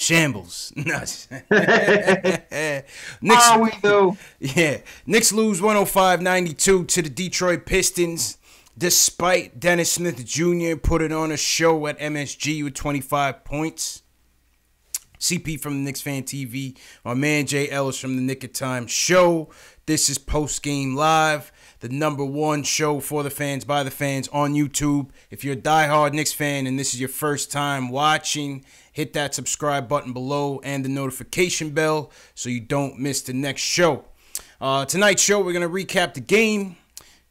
Shambles. Nuts. Knicks, Are we though? yeah. Knicks lose 105-92 to the Detroit Pistons, despite Dennis Smith Jr. putting on a show at MSG with 25 points. CP from the Knicks Fan TV, my man Jay Ellis from the Nick of Time show. This is Postgame Live, the #1 show for the fans, by the fans on YouTube. If you're a diehard Knicks fan and this is your first time watching, hit that subscribe button below and the notification bell so you don't miss the next show. Tonight's show, we're going to recap the game.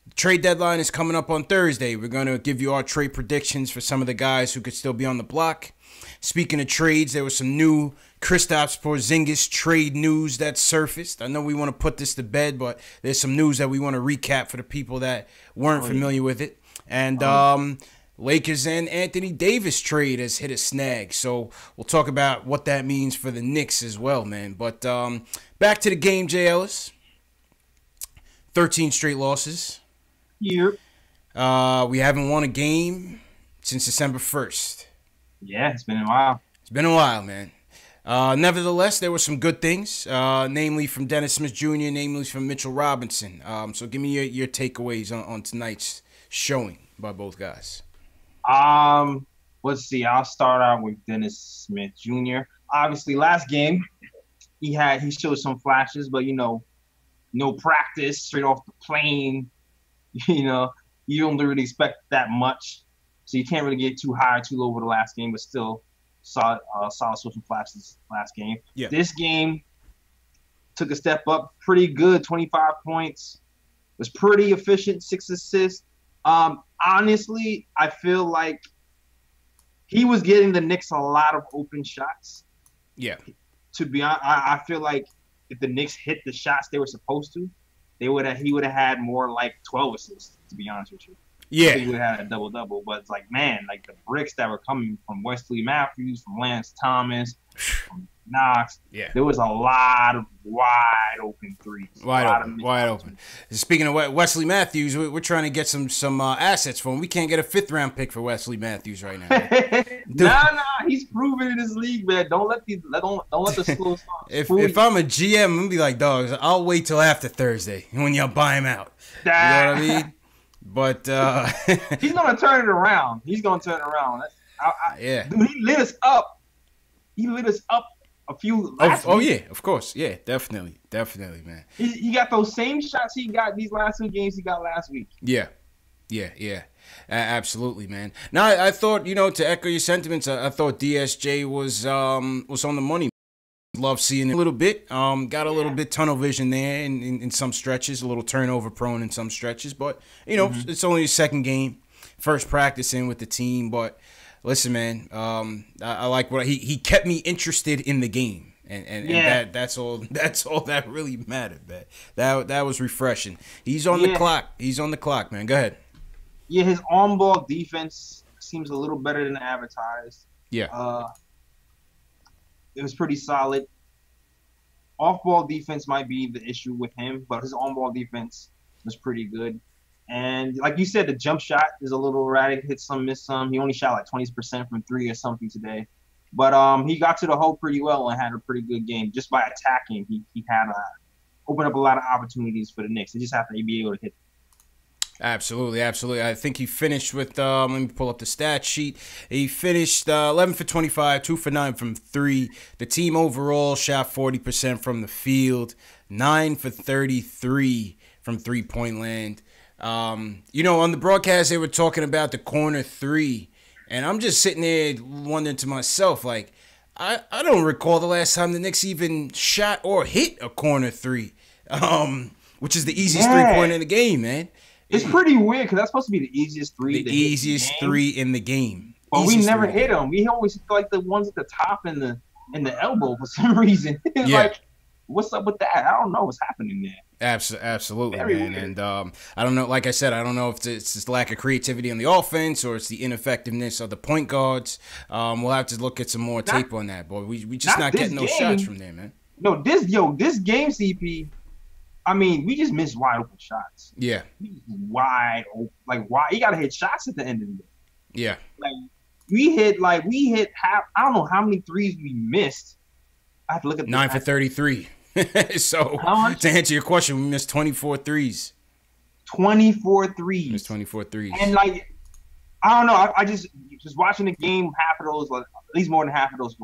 The trade deadline is coming up on Thursday. We're going to give you our trade predictions for some of the guys who could still be on the block. Speaking of trades, there was some new Kristaps Porzingis trade news that surfaced. I know we want to put this to bed, but there's some news that we want to recap for the people that weren't familiar with it. And Lakers and Anthony Davis trade has hit a snag. So we'll talk about what that means for the Knicks as well, man. But back to the game, Jay Ellis. 13 straight losses. Yep. We haven't won a game since December 1st. Yeah, it's been a while. It's been a while, man. Nevertheless, there were some good things, namely from Dennis Smith Jr., namely from Mitchell Robinson. So give me your takeaways on tonight's showing by both guys. Let's see. I'll start out with Dennis Smith Jr. Obviously, last game he showed some flashes, but no practice, straight off the plane. You don't really expect that much. So you can't really get too high or too low over the last game, but still solid social flashes last game. Yeah. This game took a step up, pretty good, 25 points. Was pretty efficient, 6 assists. Honestly, I feel like he was getting the Knicks a lot of open shots. Yeah. To be honest, I feel like if the Knicks hit the shots they were supposed to, he would have had more like 12 assists, to be honest with you. Yeah. He would have had a double-double. But it's like, man, like the bricks that were coming from Wesley Matthews, from Lance Thomas, from Knox. Yeah. There was a lot of wide open threes. Wide open. Speaking of Wesley Matthews, we're trying to get some assets for him. We can't get a 5th-round pick for Wesley Matthews right now. Nah, he's proven in this league, man. Don't let the slow start. If I'm a GM, I'm gonna be like, dogs, I'll wait till after Thursday when y'all buy him out. You know what I mean? But he's gonna turn it around. He's gonna turn it around. Yeah. Dude, he lit us up. A few last week. Yeah, of course. Yeah, definitely, man. He got those same shots he got these last 2 games he got last week. Yeah. Absolutely, man. Now, I thought, to echo your sentiments, I thought DSJ was on the money. Love seeing it a little bit. Got a little bit tunnel vision there in some stretches, a little turnover prone in some stretches. But, it's only his second game, first practicing with the team. But listen, man, I like what he kept me interested in the game. And that's all that really mattered, man. That was refreshing. He's on the clock. He's on the clock, man. Go ahead. Yeah, his on-ball defense seems a little better than advertised. Yeah. It was pretty solid. Off-ball defense might be the issue with him, but his on-ball defense was pretty good. And like you said, the jump shot is a little erratic. Hit some, miss some. He only shot like 20% from 3 or something today. But he got to the hole pretty well and had a pretty good game. Just by attacking, he had opened up a lot of opportunities for the Knicks. They just have to be able to hit. Absolutely. I think he finished with, let me pull up the stat sheet. He finished 11 for 25, 2 for 9 from 3. The team overall shot 40% from the field, 9 for 33 from three-point land. On the broadcast, they were talking about the corner 3, and I'm just sitting there wondering to myself, like, I don't recall the last time the Knicks even shot or hit a corner 3, which is the easiest three-pointer in the game, man. It's pretty weird because that's supposed to be the easiest 3. The easiest 3 in the game. But we never hit them. We always hit like the ones at the top and the elbow for some reason. It's like, what's up with that? I don't know what's happening there. Absolutely, Very man. weird. And I don't know. Like I said, I don't know if it's just lack of creativity on the offense or it's the ineffectiveness of the point guards. We'll have to look at some more tape on that, boy. We just not getting those shots from there, man. No, this game, CP. I mean, we just missed wide open shots. Yeah. Wide open. Like, why? You got to hit shots at the end of the day. Yeah. Like, we hit half. I don't know how many threes we missed. I have to look at 9 for 33. So to answer your question, we missed 24 threes. 24 threes. Missed 24 threes. And like, I don't know. I just watching the game. Half of those, like, at least more than half of those,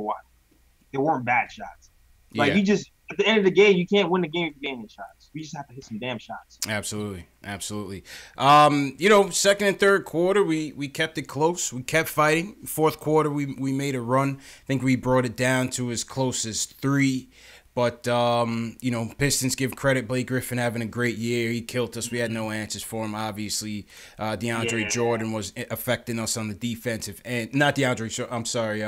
they weren't bad shots. Like, you just, at the end of the game, you can't win the game if you're getting shots. We just have to hit some damn shots. Absolutely. You know, second and third quarter, we kept it close. We kept fighting. Fourth quarter, we made a run. I think we brought it down to as close as 3. But, you know, Pistons give credit. Blake Griffin having a great year. He killed us. We had no answers for him, obviously. DeAndre Jordan was affecting us on the defensive end. Not DeAndre, I'm sorry.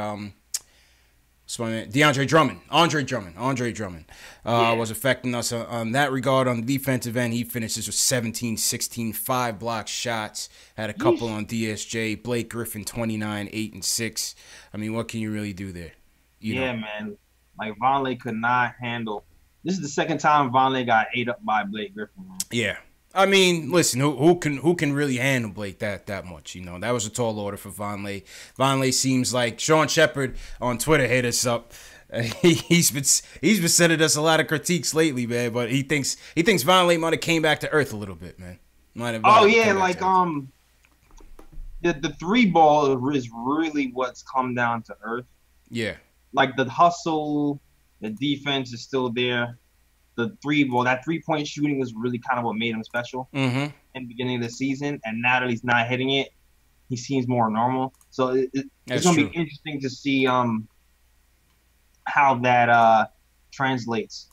DeAndre Drummond. Andre Drummond was affecting us on that regard. On the defensive end, he finishes with 17, 16, 5 block shots. Had a couple on DSJ. Blake Griffin, 29, 8, and 6. I mean, what can you really do there? You know? Man. Like, Vonleh could not handle. This is the second time Vonleh got ate up by Blake Griffin, man. Yeah. I mean, listen, who can really handle Blake that much? You know, that was a tall order for Vonleh. Vonleh seems like Sean Shepard on Twitter hit us up. He's been sending us a lot of critiques lately, man. But he thinks Vonleh might have came back to earth a little bit, man. The 3 ball is really what's come down to earth. Yeah. Like, the hustle, the defense is still there. The 3-point shooting was really kind of what made him special in the beginning of the season. And now that he's not hitting it, he seems more normal. So it's going to be interesting to see how that translates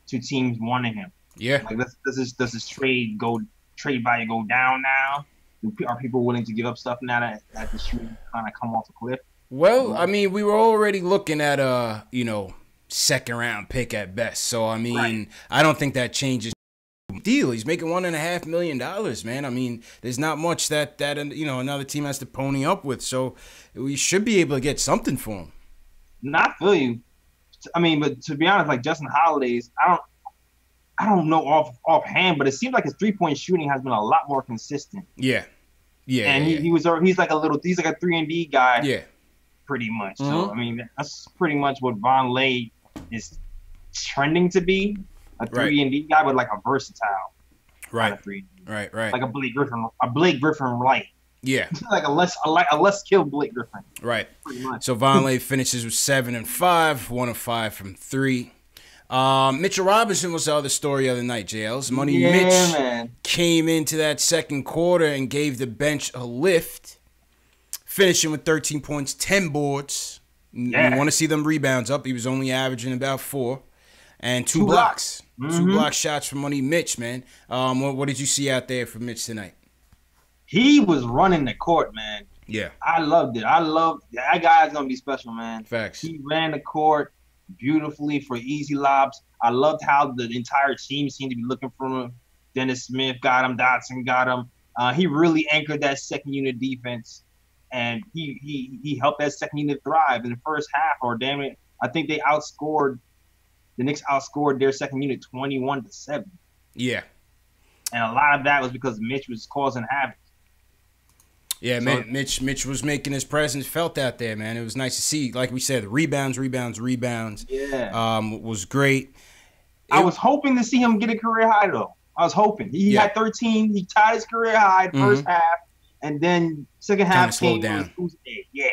to teams wanting him. Yeah. Like, does his trade value go down now? Are people willing to give up stuff now that the shooting kind of come off the cliff? Well, I mean, we were already looking at a, you know, second round pick at best. So, I mean, I don't think that changes the deal. He's making $1.5 million, man. I mean, there's not much that you know, another team has to pony up with. So we should be able to get something for him. Not feel you. I mean, but to be honest, like Justin Holiday's, I don't know offhand, but it seems like his 3-point shooting has been a lot more consistent. Yeah. And he's like a 3-and-D guy. Yeah. Pretty much. So, I mean, that's pretty much what Vonleh is trending to be, a 3-and-D guy, but like a versatile kind of 3-and-D. Right. Like a Blake Griffin light. Yeah. Like a less skilled Blake Griffin. Right. Pretty much. So Vonleh finishes with 7 and 5, 1 of 5 from 3. Mitchell Robinson was the other story the other night, JL's. Mitch came into that second quarter and gave the bench a lift. Finishing with 13 points, 10 boards. Yeah. You want to see them rebounds up. He was only averaging about 4. And 2 blocks. 2 block shots from Money Mitch, man. What did you see out there for Mitch tonight? He was running the court, man. Yeah. I loved it. That guy's going to be special, man. Facts. He ran the court beautifully for easy lobs. I loved how the entire team seemed to be looking for him. Dennis Smith got him. Dotson got him. He really anchored that second unit defense. And he helped that second unit thrive in the first half, or damn it, I think the Knicks outscored their second unit 21-7. Yeah. And a lot of that was because Mitch was causing havoc. Yeah, so, Mitch was making his presence felt out there, man. It was nice to see. Like we said, rebounds. Yeah. Was great. I was hoping to see him get a career high, though. I was hoping. He had 13. He tied his career high first half. And then second half slowed down.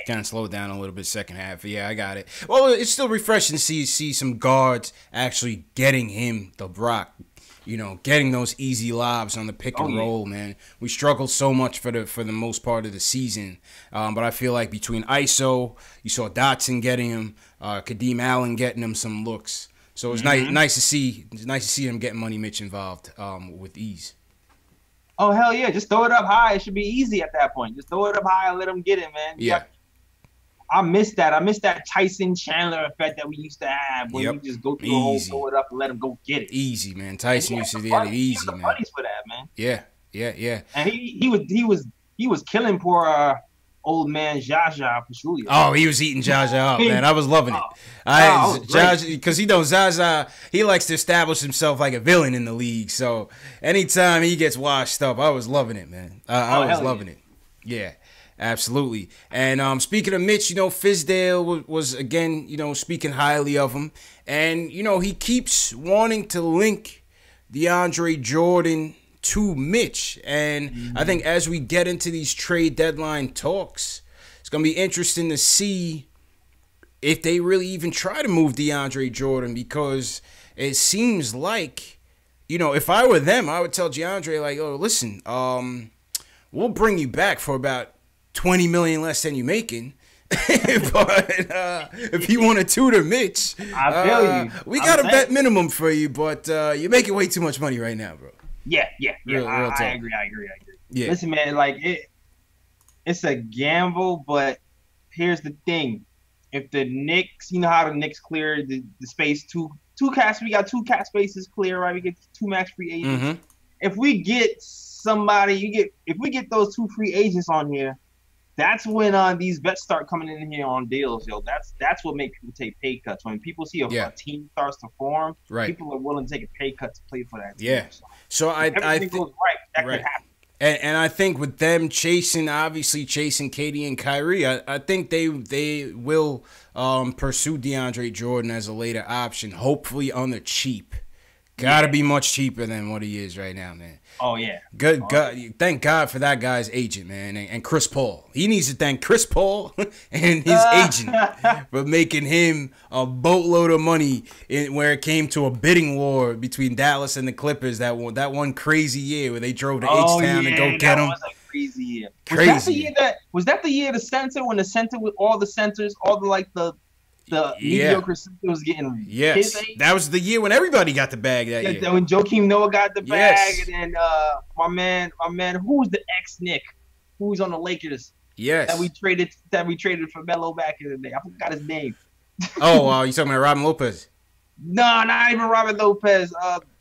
Kind of slowed down a little bit second half. Yeah, I got it. Well, it's still refreshing to see some guards actually getting him the rock. You know, getting those easy lobs on the pick and roll, man. We struggled so much for the most part of the season. But I feel like between ISO, you saw Dotson getting him, Kadeem Allen getting him some looks. So it was nice to see. It's nice to see him getting Money Mitch involved with ease. Oh, hell yeah. Just throw it up high. It should be easy at that point. Just throw it up high and let him get it, man. Yeah. I miss that. I miss that Tyson Chandler effect that we used to have when we just go through the whole, throw it up and let him go get it. Easy, man. Tyson used to get it easy, man. Buddies for that, man. Yeah. And he was killing poor old man Jaja Pachulia. Oh, he was eating Jaja up, man. I was loving it. Because Zaza, he likes to establish himself like a villain in the league. So anytime he gets washed up, I was loving it, man. I was loving it. Yeah. Absolutely. And speaking of Mitch, Fizdale was again, speaking highly of him. And, he keeps wanting to link DeAndre Jordan to Mitch. And I think as we get into these trade deadline talks, it's going to be interesting to see if they really even try to move DeAndre Jordan, because it seems like, if I were them, I would tell DeAndre, like, oh, listen, we'll bring you back for about $20 million less than you're making. But if you want to tutor Mitch, I feel you. We got a bet minimum for you, but you're making way too much money right now, bro. Yeah. Real I agree. Yeah. Listen, man, like it's a gamble, but here's the thing: if the Knicks, you know how the Knicks clear the space, two cats, we got 2 cap spaces clear, right? We get 2 max free agents. Mm-hmm. If we get somebody, if we get those 2 free agents on here, that's when these vets start coming in here on deals, yo. That's what makes people take pay cuts. When people see a team starts to form, right, people are willing to take a pay cut to play for that team. Yeah. So I think goes right, that could happen. And I think with them chasing Katie and Kyrie, I think they will pursue DeAndre Jordan as a later option, hopefully on the cheap. Gotta be much cheaper than what he is right now, man. Oh, yeah. Good God. Thank God for that guy's agent, man, and Chris Paul. He needs to thank Chris Paul and his agent for making him a boatload of money where it came to a bidding war between Dallas and the Clippers that one crazy year where they drove to H-Town to go get him. That was a crazy year. Crazy. Was that the year the center, when the center with all the centers, all the mediocre center was getting his age? That was the year when everybody got the bag that year. When Joakim Noah got the bag, and then my man, who was the ex-Nick, who was on the Lakers? Yes. That we traded for Melo back in the day. I forgot his name. Oh, you talking about Robin Lopez? No, not even Robin Lopez.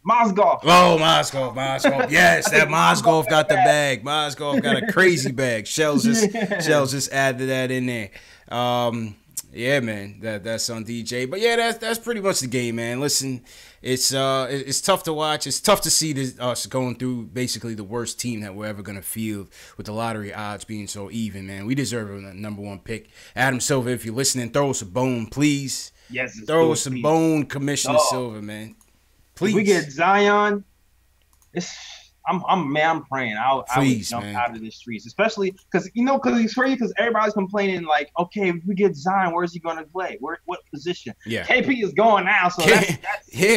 Mozgov. Oh, Mozgov. Yes, that Mozgov got the bag. Mozgov got a crazy bag. Shells just added that in there. Yeah, man, that's on DJ. But yeah, that's pretty much the game, man. Listen, it's tough to watch. It's tough to see us going through basically the worst team that we're ever gonna field, with the lottery odds being so even, man. We deserve a number 1 pick. Adam Silver, if you're listening, throw us a bone, please. Yes, throw us a bone, Commissioner Silver, man. Please. If we get Zion, I'm praying. I would jump out of the streets, especially because it's crazy, because everybody's complaining, like, okay, if we get Zion, where's he gonna play? What position? Yeah, KP is going now, so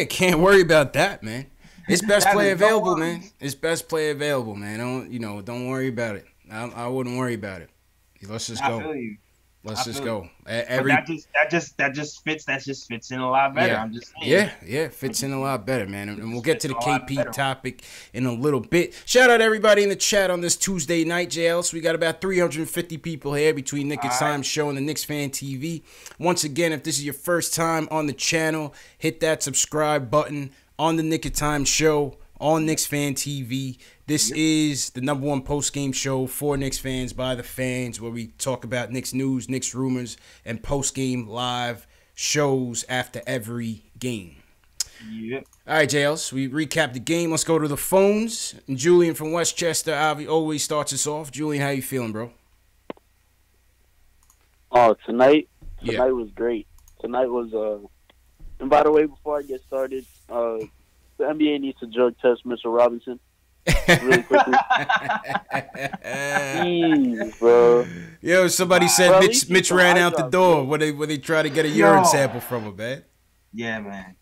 can't worry about that, man. It's best play available, man. It's best play available, man. Don't worry about it. I wouldn't worry about it. Let's just go. I feel you. Let's just go. That just fits in a lot better. Yeah. I'm just saying. Yeah, fits in a lot better, man. And we'll get to the KP topic in a little bit. Shout out everybody in the chat on this Tuesday night, JL. So we got about 350 people here between Nick and Time Show and the Knicks Fan TV. Once again, if this is your first time on the channel, hit that subscribe button on the Nick and Time Show on Knicks Fan TV. This is the number 1 post-game show for Knicks fans by the fans, where we talk about Knicks news, Knicks rumors, and post-game live shows after every game. Yep. All right, JLs, we recap the game. Let's go to the phones. And Julian from Westchester always starts us off. Julian, how you feeling, bro? Oh, tonight was great. Tonight was and by the way, before I get started, the NBA needs to drug test Mr. Robinson really quickly. Jeez, bro. Yo, somebody said Mitch ran out the door when they try to get a urine sample from him, man. Yeah, man.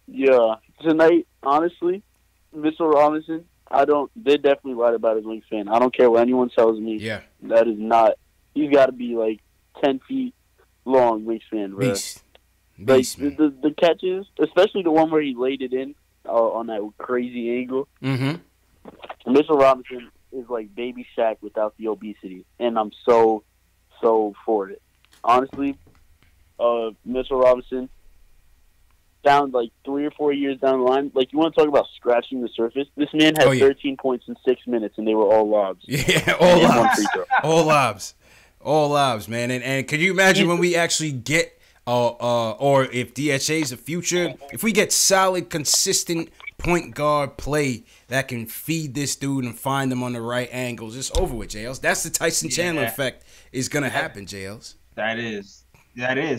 Yeah, tonight, honestly, Mr. Robinson, they definitely lied about his wingspan. I don't care what anyone tells me. Yeah. That is not, he's got to be like 10 feet long wingspan, bro. Beast, like the catches, especially the one where he laid it in on that crazy angle. Mm-hmm. Mr. Robinson is like Baby Shaq without the obesity, and I'm so for it. Honestly, Mr. Robinson, down like 3 or 4 years down the line, like, you want to talk about scratching the surface? This man had 13 points in 6 minutes, and they were all lobs. Yeah, all lobs. All lobs, man. And could you imagine when we actually get or if DHA is the future, if we get solid, consistent point guard play that can feed this dude and find him on the right angles, it's over with, JLs. That's the Tyson Chandler effect is going to happen, JLs. That is,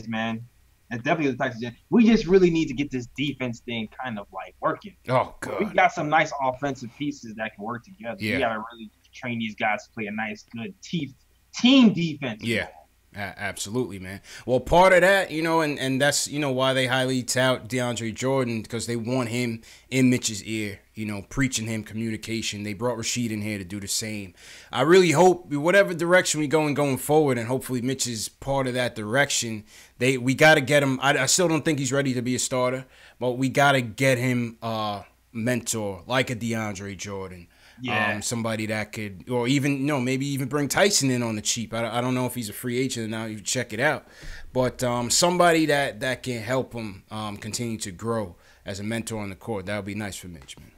man. That's definitely the Tyson Chandler. We just really need to get this defense thing kind of like working. Oh, God. We got some nice offensive pieces that can work together. Yeah. We got to really train these guys to play a nice, good team defense. Yeah. Absolutely, man. Well, part of that, and that's, why they highly tout DeAndre Jordan, because they want him in Mitch's ear, preaching him communication. They brought Rasheed in here to do the same. I really hope whatever direction we going forward, and hopefully Mitch is part of that direction. We got to get him. I still don't think he's ready to be a starter, but we got to get him a mentor like a DeAndre Jordan. Yeah. Somebody that could, or even, maybe even bring Tyson in on the cheap. I don't know if he's a free agent now. You check it out. But somebody that can help him continue to grow as a mentor on the court. That would be nice for Mitch, man.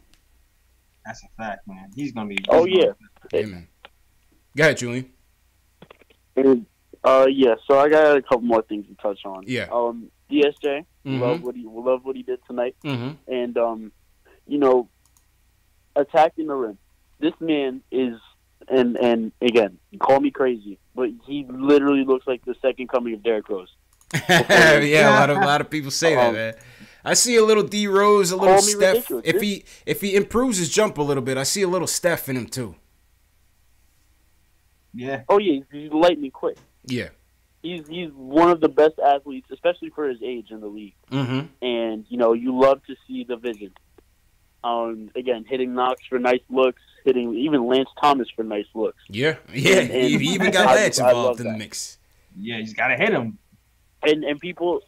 That's a fact, man. He's going to be. Yeah, man. Go ahead, Julian. Yeah, so I got a couple more things to touch on. Yeah. DSJ, love what he did tonight. And, attacking the rim. This man is, and again, call me crazy, but he literally looks like the second coming of Derrick Rose. Yeah, a lot of people say that, man. I see a little D Rose, a little Steph. Ridiculous. If he improves his jump a little bit, I see a little Steph in him too. Yeah. Oh yeah, he's lightning quick. Yeah. He's one of the best athletes, especially for his age in the league. And you love to see the vision. Again, hitting Knox for nice looks, hitting even Lance Thomas for nice looks. Yeah. He even got Lance involved in the mix. Yeah, he's got to hit him. And people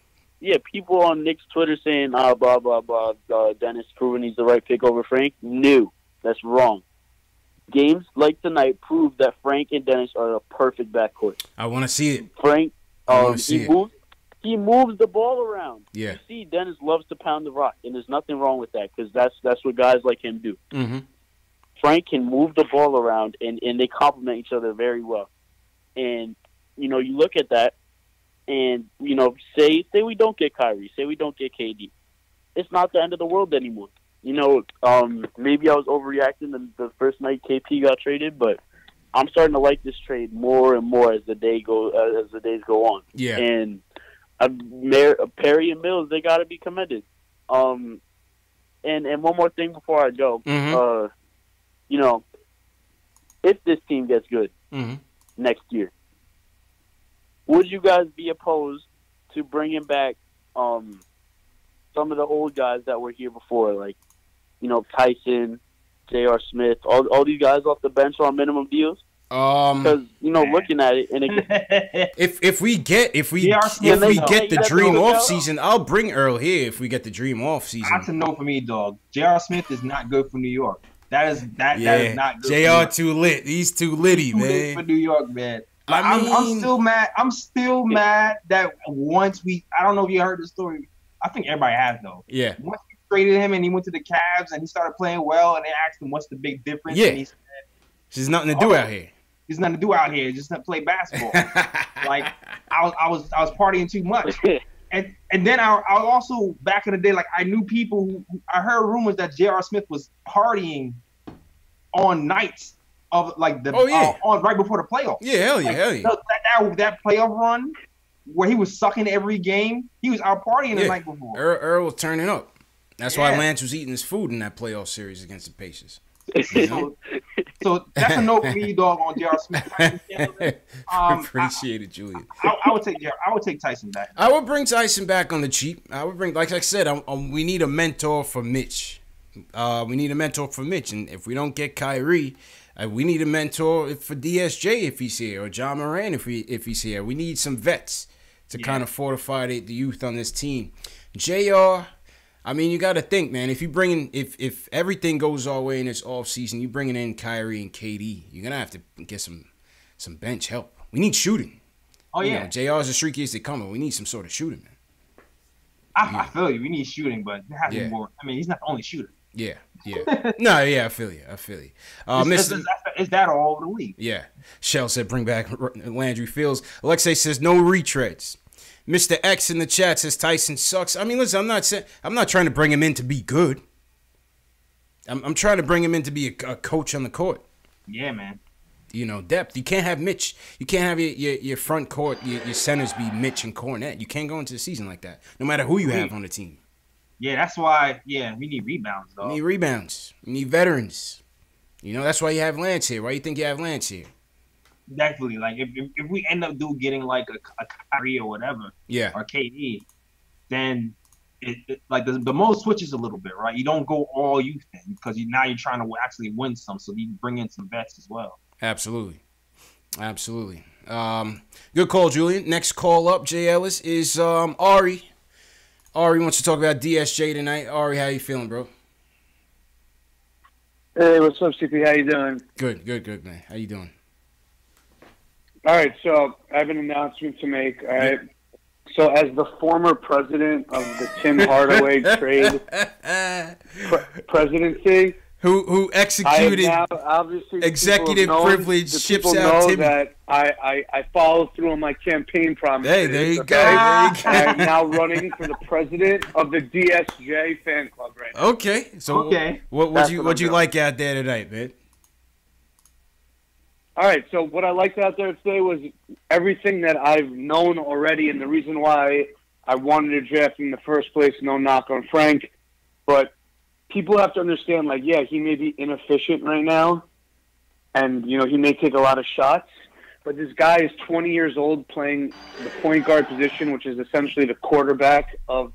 on Knicks Twitter saying, blah, blah, blah, Dennis proving he's the right pick over Frank. No, that's wrong. Games like tonight prove that Frank and Dennis are a perfect backcourt. I want to see it. Frank, he moves the ball around. Yeah. You see, Dennis loves to pound the rock, and there's nothing wrong with that because that's what guys like him do. Frank can move the ball around, and they complement each other very well. And, you look at that, and, say we don't get Kyrie, say we don't get KD. It's not the end of the world anymore. Maybe I was overreacting the first night KP got traded, but I'm starting to like this trade more and more as the days go on. Yeah. And Perry and Mills, they got to be commended. And one more thing before I go, if this team gets good next year, would you guys be opposed to bringing back some of the old guys that were here before, like Tyson, J.R. Smith, all these guys off the bench on minimum deals? Because looking at it, and again, if we get the dream off season, I'll bring Earl here. If we get the dream off season, that's a no for me, dog. J.R. Smith is not good for New York. That is not good. J.R. too lit. He's too litty, man. For New York, man. I'm still mad. I'm still mad that once I don't know if you heard the story. I think everybody has though. Yeah. Once we traded him and he went to the Cavs and he started playing well, and they asked him what's the big difference. Yeah. And he said, "There's nothing to do out here. There's nothing to do out here. Just to play basketball." Like I was partying too much. And then I also back in the day, like I knew people who I heard rumors that J.R. Smith was partying on nights of like on right before the playoffs. Yeah, hell yeah. That playoff run where he was sucking every game, he was out partying the night before. Earl was turning up. That's why Lance was eating his food in that playoff series against the Pacers. So that's a no for me, dog, on J.R. Smith. Appreciate it, Julian. I would take Tyson back. I would bring Tyson back on the cheap. I would bring, like I said, we need a mentor for Mitch. We need a mentor for Mitch, and if we don't get Kyrie, we need a mentor for DSJ if he's here, or John Moran if he's here. We need some vets to kind of fortify the youth on this team. JR, I mean, you got to think, man. If you bring in, if everything goes our way in this offseason, you bringing in Kyrie and KD, you're gonna have to get some bench help. We need shooting. Oh yeah, JR is the streakiest they come, but we need some sort of shooting, man. I feel you. We need shooting, but there has to be more. I mean, he's not the only shooter. Yeah. No, yeah, I feel you. Is that all over the league? Yeah. Shell said bring back Landry Fields. Alexei says no retreads. Mr. X in the chat says Tyson sucks. I mean, listen, I'm not trying to bring him in to be good. I'm trying to bring him in to be a coach on the court. Yeah, man. You know, depth. You can't have Mitch. You can't have your front court, your centers be Mitch and Cornette. You can't go into the season like that, no matter who you have on the team. Yeah, that's why. Yeah, we need rebounds, though. We need rebounds. We need veterans. You know, that's why you have Lance here. Why you think you have Lance here? Definitely. Like, if we end up getting like a Kyrie or whatever, or KD, then like the mode switches a little bit, right? You don't go all youth then because now you're trying to actually win some, so you bring in some vets as well. Absolutely. Good call, Julian. Next call up, Jay Ellis, is Ari. Ari wants to talk about DSJ tonight. Ari, how you feeling, bro? Hey, what's up, CP? How you doing? Good, man. How you doing? All right, so I have an announcement to make. All right. So, as the former president of the Tim Hardaway trade presidency, who executed executive privilege ships out Timmy. That I followed through on my campaign promises. Hey, there you go. I'm now running for the president of the DSJ fan club right now. Okay, so what'd you like out there tonight, man? All right, so what I liked out there today was everything that I've known already, and the reason why I wanted to draft him in the first place. No knock on Frank, but people have to understand, like, yeah, he may be inefficient right now, and, you know, he may take a lot of shots, but this guy is 20 years old playing the point guard position, which is essentially the quarterback of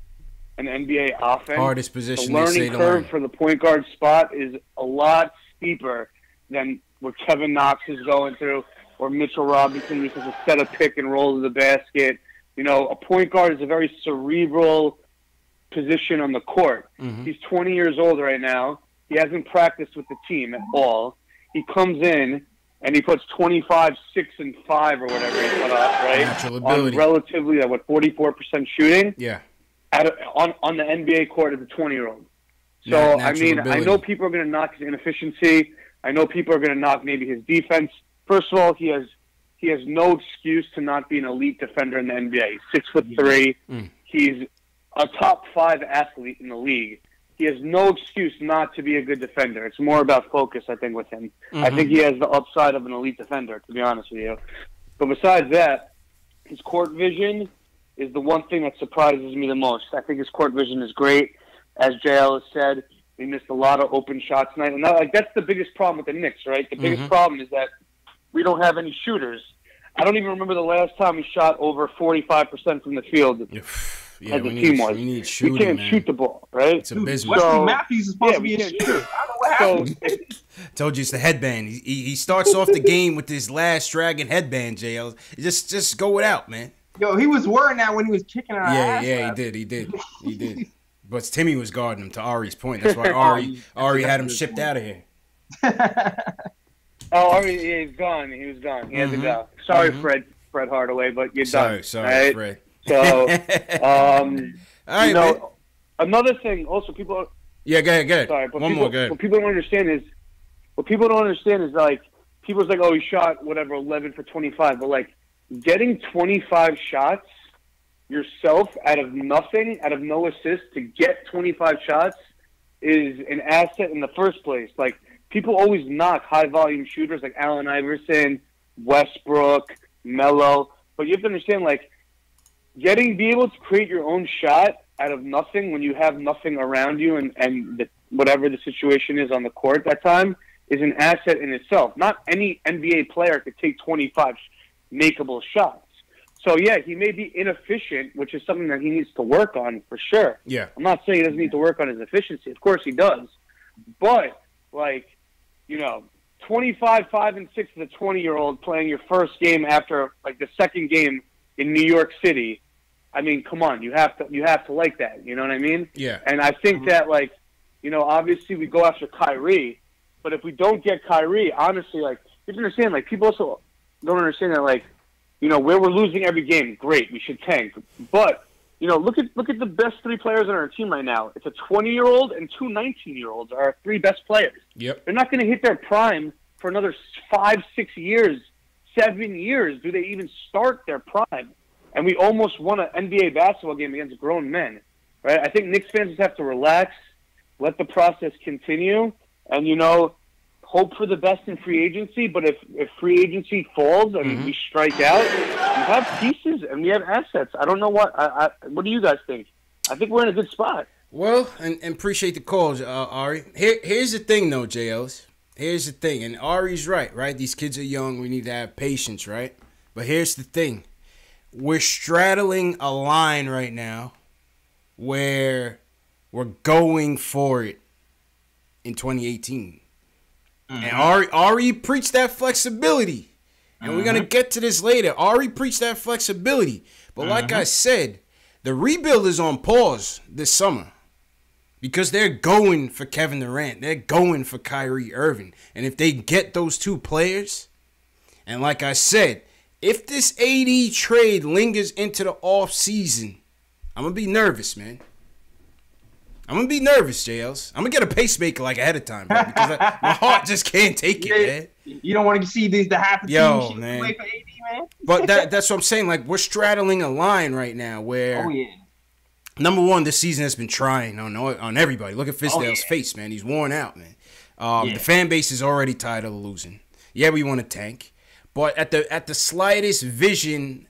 an NBA offense. Hardest position. The learning curve for the point guard spot is a lot steeper than what Kevin Knox is going through or Mitchell Robinson, because a set of pick and roll to the basket. You know, a point guard is a very cerebral position on the court. Mm-hmm. He's 20 years old right now. He hasn't practiced with the team at all. He comes in and he puts 25, 6, and 5 or whatever he put up, right? Natural ability. On relatively, 44% shooting? Yeah. On the NBA court as a 20-year-old. So, I mean, ability. I know people are going to knock his inefficiency. I know people are going to knock maybe his defense. First of all, he has no excuse to not be an elite defender in the NBA. He's 6'3". Mm. He's a top 5 athlete in the league. He has no excuse not to be a good defender. It's more about focus, I think, with him. Mm-hmm. I think he has the upside of an elite defender, to be honest with you. But besides that, his court vision is the one thing that surprises me the most. I think his court vision is great. As JL has said, he missed a lot of open shots tonight. And that's the biggest problem with the Knicks, right? The biggest problem is that we don't have any shooters. I don't even remember the last time we shot over 45% from the field. Yeah, as a team was. We can't shoot the ball, right? It's abysmal. Wesley Matthews is supposed to be a shooter. I don't know what happened. Told you it's the headband. He starts off the game with this Last Dragon headband, JL. Just go without, man. Yo, he was wearing that when he was kicking our ass. Yeah, he did. But Timmy was guarding him, to Ari's point. That's why Ari had him shipped out of here. Ari, yeah, he's gone. He was gone. He had to go. Sorry, Fred Hardaway, but you're done. Sorry, right? Fred. So, right, man. Another thing, also, people. Yeah, go ahead. Sorry, but One more, go ahead. What people don't understand is, like, people's like, oh, he shot, 11 for 25. But, like, getting 25 shots yourself out of nothing, out of no assist, to get 25 shots is an asset in the first place. Like, people always knock high-volume shooters like Allen Iverson, Westbrook, Melo. But you have to understand, like, be able to create your own shot out of nothing when you have nothing around you and whatever the situation is on the court that time is an asset in itself. Not any NBA player could take 25 makeable shots. So, yeah, he may be inefficient, which is something that he needs to work on for sure. Yeah. I'm not saying he doesn't need to work on his efficiency. Of course he does. But, 25, 5, and 6 as a 20-year-old playing your first game after, the second game in New York City, I mean, come on, you have to like that. You know what I mean? Yeah. And I think that, obviously we go after Kyrie, but if we don't get Kyrie, honestly, you have to understand, people also don't understand that, where we're losing every game, great, we should tank. But, look at the best 3 players on our team right now. It's a 20-year-old and 2 19-year-olds are our 3 best players. Yep. They're not going to hit their prime for another 5, 6 years, 7 years. Do they even start their prime? And we almost won an NBA basketball game against grown men, right? I think Knicks fans just have to relax. let the process continue, and hope for the best in free agency. But if free agency falls and we strike out, we have pieces and we have assets. I don't know what do you guys think? I think we're in a good spot. Well, and appreciate the calls, Ari. Here's the thing, though, JLs. Here's the thing, and Ari's right? These kids are young. We need to have patience, right? But here's the thing. We're straddling a line right now where we're going for it in 2018. And Ari preached that flexibility. And we're going to get to this later. Ari preached that flexibility. But like I said, the rebuild is on pause this summer. Because they're going for Kevin Durant. They're going for Kyrie Irving. And if they get those two players, and like I said, if this AD trade lingers into the offseason, I'm going to be nervous, man. I'm going to be nervous, JLs. I'm going to get a pacemaker like ahead of time, bro, because my heart just can't take it, man. You don't want to see the half the team man. Away for AD, man. But that's what I'm saying. Like, we're straddling a line right now where, number one, this season has been trying on everybody. Look at Fizdale's face, man. He's worn out, man. The fan base is already tired of losing. Yeah, we want to tank. But at the slightest vision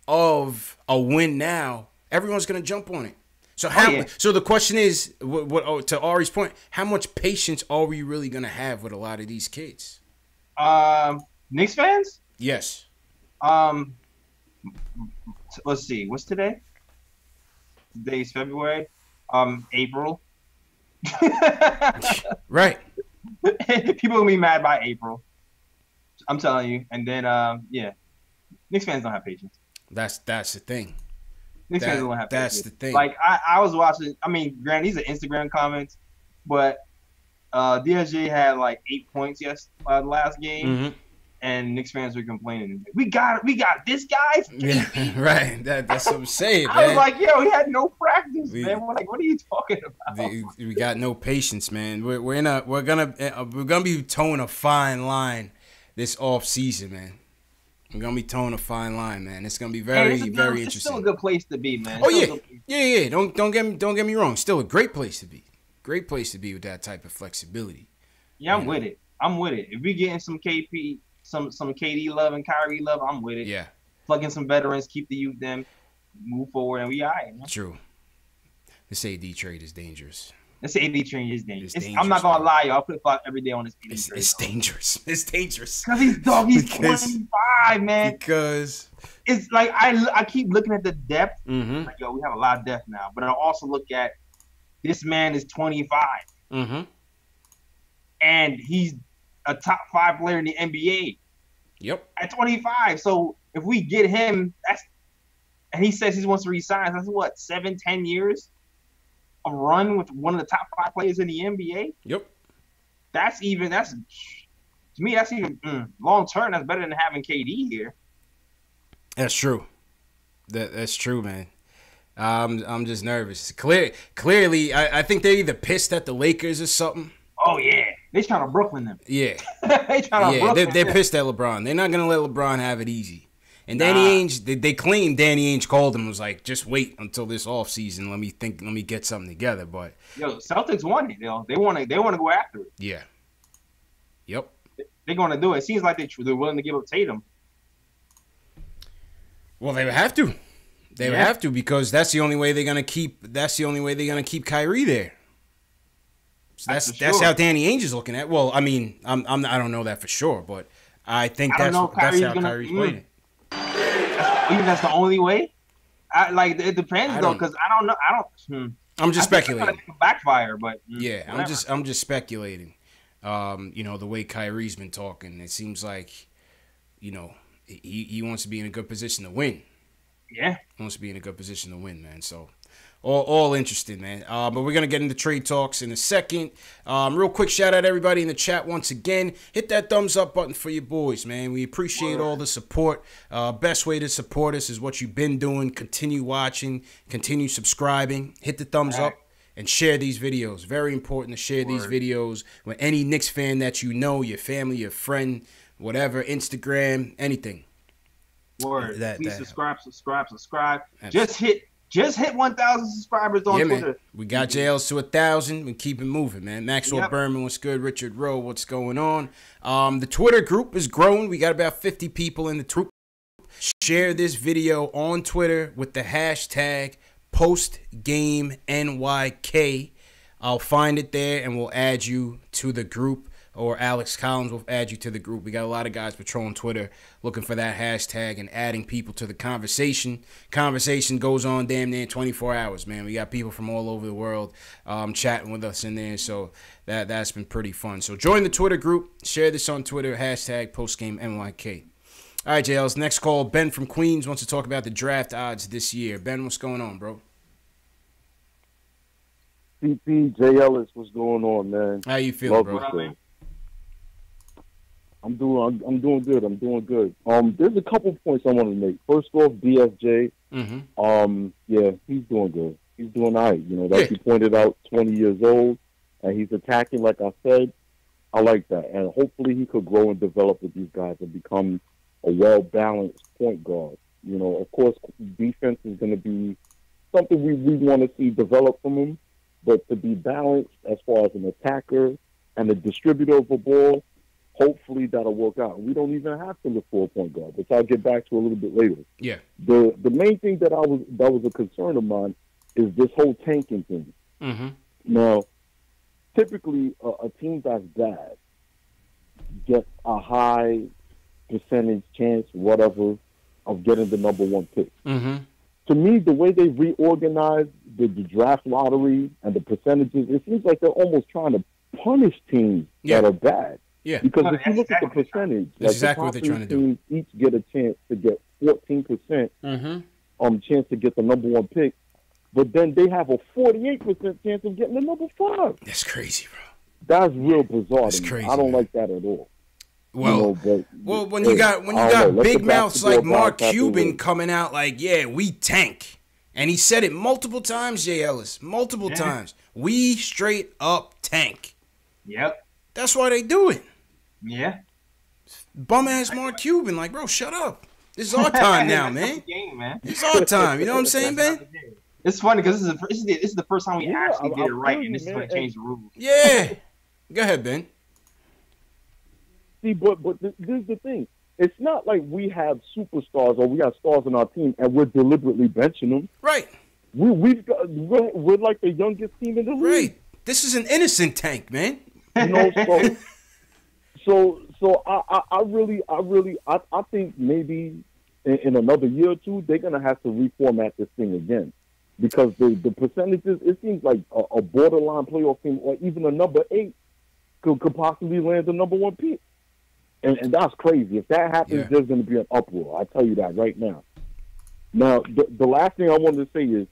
of a win now, everyone's going to jump on it. So so the question is, to Ari's point, how much patience are we really going to have with a lot of these kids? Knicks fans? Yes. Let's see. What's today? Today's February. April. Right. People will be mad by April. I'm telling you. And then, Knicks fans don't have patience. That's the thing. Knicks fans don't have patience. That's the thing. Like, I was watching, granted, these are Instagram comments, but DSJ had like 8 points last game, and Knicks fans were complaining. We got this guy. Yeah, right. That's what I'm saying, man. I was like, yo, he had no practice, man. We're like, what are you talking about? We got no patience, man. We're gonna be towing a fine line this off season, man. We're gonna be towing a fine line, man. It's gonna be very interesting. It's still a good place to be, man. Yeah. Don't get me wrong. Still a great place to be. Great place to be with that type of flexibility. Yeah, I'm with it. If we getting some KP, some KD love and Kyrie love, I'm with it. Yeah. Plug in some veterans, keep the youth them, move forward, and we all right. Man. True. This AD trade is dangerous. This AD trade is dangerous. I'm not gonna lie, y'all. I flip flop every day on this AD trade. It's dangerous. It's dangerous. Because he's 25, man. Because it's like I keep looking at the depth. Like, yo, we have a lot of depth now. But I also look at this man is 25. And he's a top 5 player in the NBA. Yep. At 25. So if we get him, and he says he wants to resign, that's what, 7-10 years of run with one of the top 5 players in the NBA? Yep. To me, that's even long term. That's better than having KD here. That's true. That's true, man. I'm just nervous. Clearly, I think they're either pissed at the Lakers or something. Oh yeah, they trying to Brooklyn them. Yeah, they're pissed at LeBron. They're not gonna let LeBron have it easy. And Danny Ainge, they claim Danny Ainge called him and was like, just wait until this offseason. Let me get something together. But Celtics want it. They want to go after it. Yeah. Yep. They're gonna do it. It seems like they're willing to give up Tatum. Well, they would have to. They would have to, because that's the only way they're gonna keep. That's the only way they're gonna keep Kyrie there. So that's how Danny Ainge is looking at. Well, I mean, I don't know that for sure, but I think that's how Kyrie's playing it. Even that's the only way. It depends though, because I don't know. I'm just speculating. Backfire, but I'm just speculating. The way Kyrie's been talking, it seems like, he wants to be in a good position to win. Yeah, he wants to be in a good position to win, man. So. All interested, man. But we're going to get into trade talks in a second. Real quick shout out everybody in the chat once again. Hit that thumbs up button for your boys, man. We appreciate all the support. Best way to support us is what you've been doing. Continue watching. Continue subscribing. Hit the thumbs up and share these videos. Very important to share these videos with any Knicks fan that you know, your family, your friend, whatever, Instagram, anything. Please subscribe. Just hit Just hit 1,000 subscribers on Twitter. Man. We got JLs to 1,000. We keep it moving, man. Maxwell Berman, what's good? Richard Rowe, what's going on? The Twitter group is growing. We got about 50 people in the group. Share this video on Twitter with the hashtag PostgameNYK. I'll find it there and we'll add you to the group, or Alex Collins will add you to the group. We got a lot of guys patrolling Twitter looking for that hashtag and adding people to the conversation. Conversation goes on damn near 24 hours, man. We got people from all over the world chatting with us in there, so that's been pretty fun. So join the Twitter group. Share this on Twitter, hashtag PostgameNYK. All right, JL's next call. Ben from Queens wants to talk about the draft odds this year. Ben, what's going on, bro? CP, J. Ellis, what's going on, man? How you feeling, bro? I'm doing good. I'm doing good. There's a couple points I want to make. First off, BSJ. Yeah, he's doing good. He's doing all right. You know, like you pointed out, 20 years old, and he's attacking. Like I said, I like that, and hopefully he could grow and develop with these guys and become a well-balanced point guard. You know, of course, defense is going to be something we want to see develop from him, but to be balanced as far as an attacker and a distributor of the ball, hopefully that'll work out. We don't even have to look for a point guard, which I'll get back to a little bit later. Yeah. The main thing that was a concern of mine is this whole tanking thing. Now, typically a team that's bad gets a high percentage chance, whatever, of getting the number one pick. To me, the way they reorganized the draft lottery and the percentages, it seems like they're almost trying to punish teams that are bad. Yeah. Because if you look at the percentage, that's exactly what they're trying to do. Teams each get a chance to get 14% chance to get the number one pick, but then they have a 48% chance of getting the number 5. That's crazy, bro. That's real bizarre. That's crazy. I don't like that at all. Well, when you got big mouths like Mark Cuban coming out like, yeah, we tank. And he said it multiple times, Jay Ellis. Multiple times. We straight up tank. Yep. That's why they do it. Yeah. Bum ass Mark Cuban, like, bro, shut up. This is our time now, man. Game, man. It's our time. You know what I'm saying, Ben? It's funny because this is the first time we actually did it right, and this is going to change the rules. Yeah. Go ahead, Ben. See, but this is the thing. It's not like we have superstars or we have stars on our team and we're deliberately benching them. Right. We're like the youngest team in the league. Right. This is an innocent tank, man. You know, so I think maybe in another year or two they're gonna have to reformat this thing again, because the percentages, it seems like a borderline playoff team or even a number 8 could possibly land the number 1 pick, and that's crazy. If that happens, there's gonna be an uproar. I tell you that right now. Now, the last thing I wanted to say is,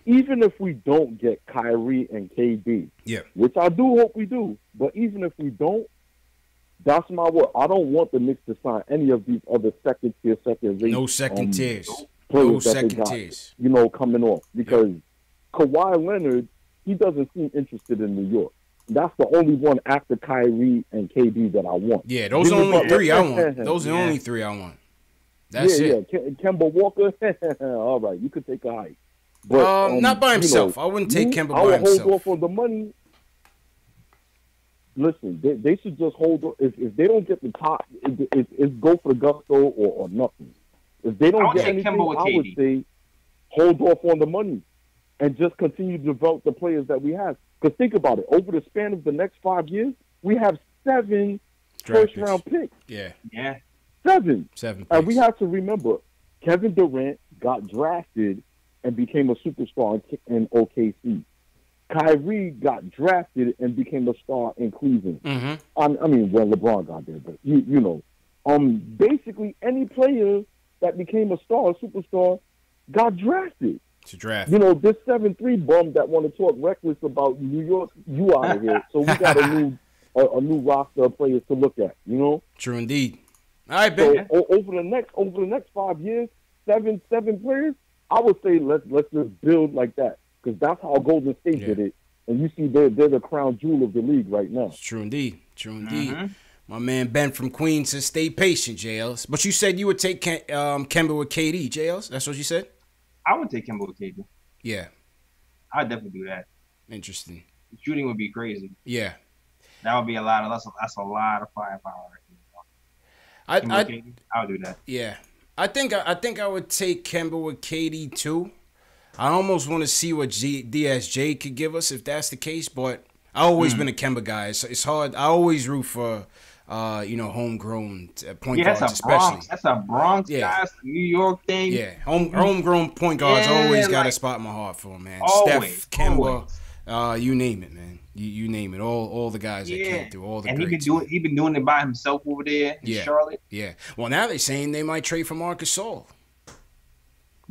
even if we don't get Kyrie and KD, which I do hope we do, but even if we don't, that's my word. I don't want the Knicks to sign any of these other second rate. No second tiers. No second tiers. You know, coming off. Because Kawhi Leonard, he doesn't seem interested in New York. That's the only one after Kyrie and KD that I want. Yeah, those are only 3 I want. Those are the only 3 I want. That's it. Yeah, Kemba Walker, all right, you could take a hike. But, not by himself. I wouldn't take Kemba by himself. I would hold off on the money. Listen, they should just hold on. If they don't get the top, it's go for the gusto or nothing. If they don't get anything, I would say hold off on the money and just continue to develop the players that we have. Because think about it. Over the span of the next 5 years, we have 7 first-round picks. Yeah. 7. 7 picks. And we have to remember, Kevin Durant got drafted and became a superstar in OKC. Kyrie got drafted and became a star in Cleveland. I mean, when LeBron got there, but you know. Basically, any player that became a star, a superstar, got drafted. To draft. You know, this 7-3 bum that want to talk reckless about New York, you out of here. So we got a new roster of players to look at, you know? True indeed. All right, baby. So over the next 5 years, seven players, I would say let's just build like that, because that's how Golden State did it. And you see they're the crown jewel of the league right now. True indeed. True indeed. My man Ben from Queens says stay patient, JLs. But you said you would take Kemba with KD, JLs. That's what you said? I would take Kemba with KD. Yeah. I'd definitely do that. Interesting. The shooting would be crazy. Yeah. That would be a lot of that's a lot of firepower. I would do that. Yeah. I think I would take Kemba with KD too. I almost want to see what DSJ could give us if that's the case, but I've always been a Kemba guy. It's hard. I always root for homegrown point guards, especially. That's a Bronx guys, New York thing. Yeah, homegrown point guards always got a spot in my heart for, man. Always, Steph, Kemba, you name it, man. You name it. All the guys that came through, all the greats. He been doing it by himself over there in Charlotte. Yeah. Well, now they're saying they might trade for Marcus Gasol.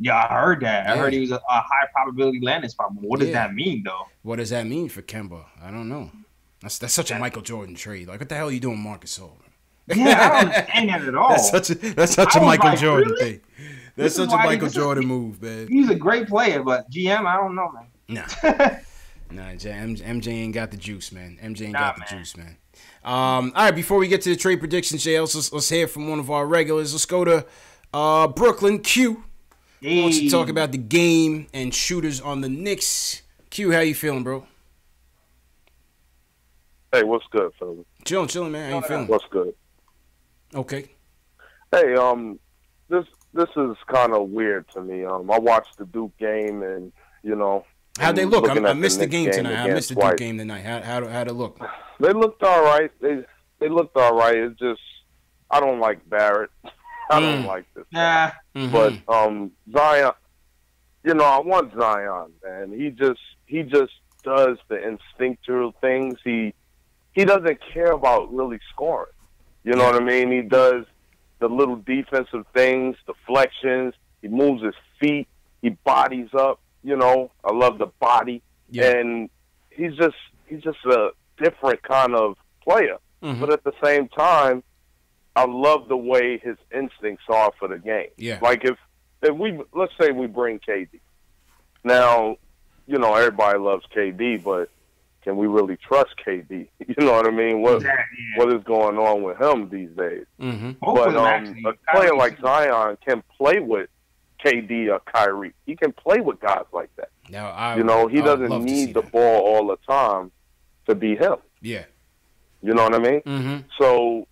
Yeah, I heard that. I heard he was a high probability landing spot. But what does that mean, though? What does that mean for Kemba? I don't know. That's such a Michael Jordan trade. Like, what the hell are you doing, Marcus Gasol? Yeah, I don't understand that at all. That's such a Michael Jordan thing. That's such a Michael Jordan move, man. He's a great player, but GM, I don't know, man. Nah, MJ ain't got the juice, man. MJ ain't got the juice, man. All right, before we get to the trade predictions, Jay, let's hear from one of our regulars. Let's go to Brooklyn Q. Hey. Wants to talk about the game and shooters on the Knicks. Q, how you feeling, bro? Hey, what's good, fellas? Chilling, man. How you feeling? What's good? Okay. Hey, this is kind of weird to me. I watched the Duke game, and how'd they look? I missed the game tonight. I missed the Duke game tonight. How'd it look? They looked all right. They looked all right. It's just I don't like Barrett. I don't like this guy. But Zion, I want Zion, man. He just does the instinctual things. He doesn't care about really scoring. You know what I mean? He does the little defensive things, deflections. He moves his feet. He bodies up. I love the body, and he's just a different kind of player. But at the same time, I love the way his instincts are for the game. Yeah. Like if let's say we bring KD. Now, everybody loves KD, but can we really trust KD? You know what I mean? What is going on with him these days? But a player like Zion can play with KD or Kyrie. He can play with guys like that. Now, he doesn't need the ball all the time to be him. Yeah. You know what I mean? So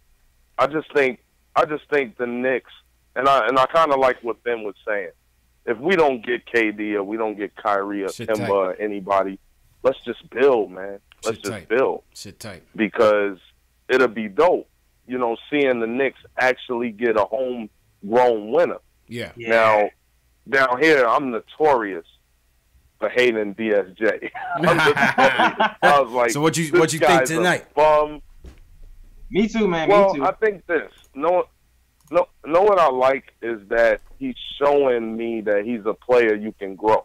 I just think the Knicks, and I kind of like what Ben was saying. If we don't get KD or we don't get Kyrie or Kemba or anybody, let's just build, man. Let's just build. Sit tight. Because it'll be dope, seeing the Knicks actually get a homegrown winner. Yeah. Now, down here, I'm notorious for hating DSJ. I was like, so what you think tonight? Bum. Me too, man. Well, Me too. I think this. Know what I like is that he's showing me that he's a player you can grow.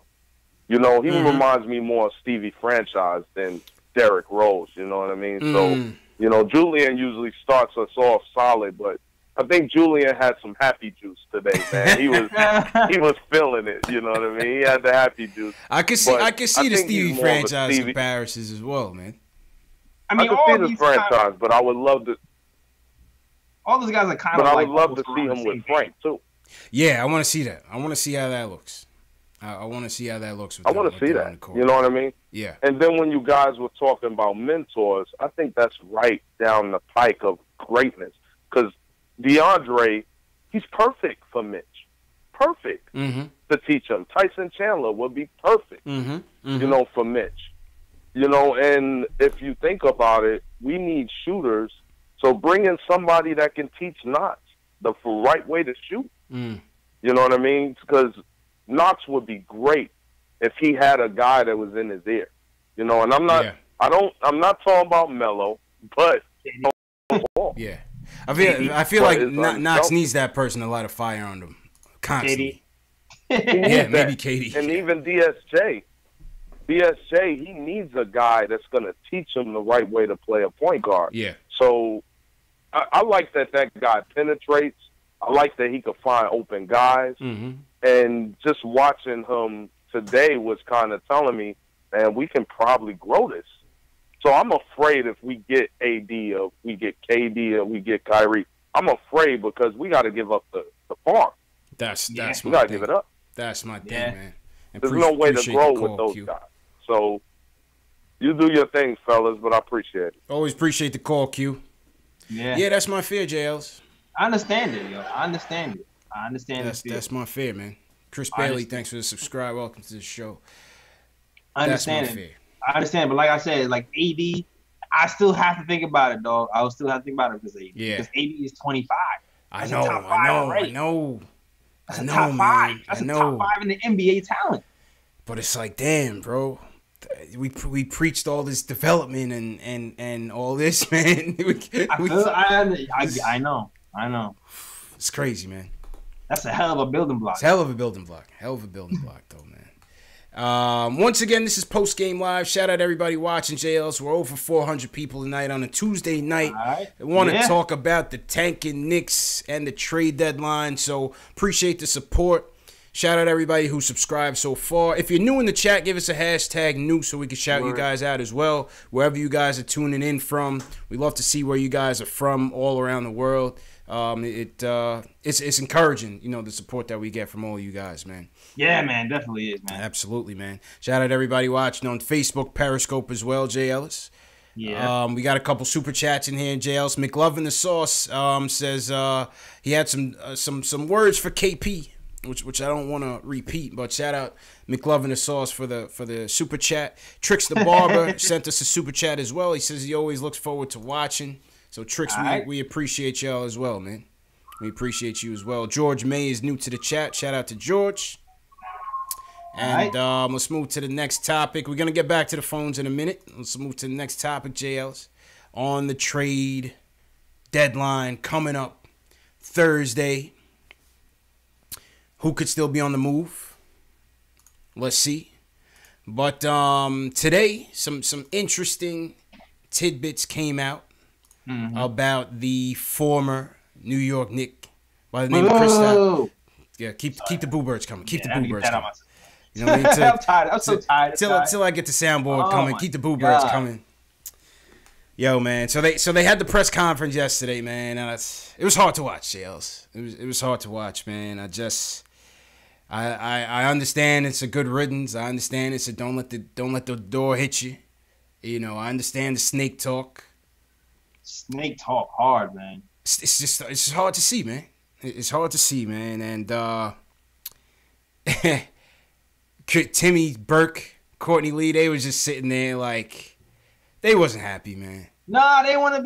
He reminds me more of Stevie Franchise than Derrick Rose. You know what I mean? So, Julian usually starts us off solid, but I think Julian had some happy juice today, man. He was feeling it. You know what I mean? He had the happy juice. I could see the Stevie Franchise comparisons as well, man. I mean, I could see the franchise, but I would love to. All those guys are kind of. But I would love to see him with Frank too. Yeah, I want to see that. I want to see how that looks. I want to see how that looks. I want to see that. You know what I mean? Yeah. And then when you guys were talking about mentors, I think that's right down the pike of greatness. Because DeAndre, he's perfect for Mitch. Perfect to teach him. Tyson Chandler would be perfect, for Mitch. And if you think about it, we need shooters. So bring in somebody that can teach Knox the right way to shoot. You know what I mean? Because Knox would be great if he had a guy that was in his ear. And I'm not I'm not talking about Melo, but yeah. I feel like Knox needs that person to light a fire on them constantly. Yeah, maybe KD. And even DSJ. DSJ, he needs a guy that's going to teach him the right way to play a point guard. Yeah. So I like that guy penetrates. I like that he could find open guys. And just watching him today was kind of telling me, man, we can probably grow this. So I'm afraid if we get AD or we get KD or we get Kyrie, I'm afraid because we got to give up the farm. That's we got to give it up. That's my thing, man. There's no way to grow with those guys. So you do your thing, fellas, but I appreciate it. Always appreciate the call, Q. Yeah, that's my fear, JLs. I understand it, yo. I understand it. That's my fear, man. Chris Bailey, thanks for the subscribe. Welcome to the show. I understand it. I understand, but like I said, like AD, I still have to think about it, dog. I will still have to think about it because AD. Yeah. Because AD is 25. I know. That's a top five. That's a top five in the NBA talent. But it's like, damn, bro. We preached all this development and all this, man. I know. It's crazy, man. That's a hell of a building block. It's a hell of a building block, though, man. Once again, this is Postgame Live. Shout out to everybody watching JLs. We're over 400 people tonight on a Tuesday night. Right. I want to talk about the tanking Knicks and the trade deadline, so appreciate the support. Shout out to everybody who subscribed so far. If you're new in the chat, give us a hashtag new so we can shout you guys out as well. Wherever you guys are tuning in from, we love to see where you guys are from all around the world. It's encouraging, the support that we get from all you guys, man. Yeah, man, definitely is, man. Absolutely, man. Shout out to everybody watching on Facebook, Periscope as well, J. Ellis. Yeah. We got a couple super chats in here. J. Ellis McLovin the Sauce says he had some words for KP. Which I don't want to repeat, but shout out McLovin the Sauce for the super chat. Tricks the Barber sent us a super chat as well. He says he always looks forward to watching. So Tricks, we appreciate y'all as well, man. We appreciate you as well. George May is new to the chat. Shout out to George. And let's move to the next topic. We're gonna get back to the phones in a minute. Let's move to the next topic, JLs. On the trade deadline coming up Thursday. Who could still be on the move? Let's see. But today, some interesting tidbits came out about the former New York Knick by the name of Kristaps. Yeah, keep the boo birds coming. Keep the boo birds coming. You know what I mean? I'm tired. I'm so tired. Till I get the soundboard coming. Keep the boo birds coming. Yo, man. So they had the press conference yesterday, man. And it was hard to watch, JLs. It was hard to watch, man. I understand it's a good riddance. I understand it's a don't let the door hit you. I understand the snake talk. Snake talk hard, man. It's just hard to see, man. It's hard to see, man. And Timmy Burke, Courtney Lee, they was just sitting there like they wasn't happy, man. Nah, they wanted to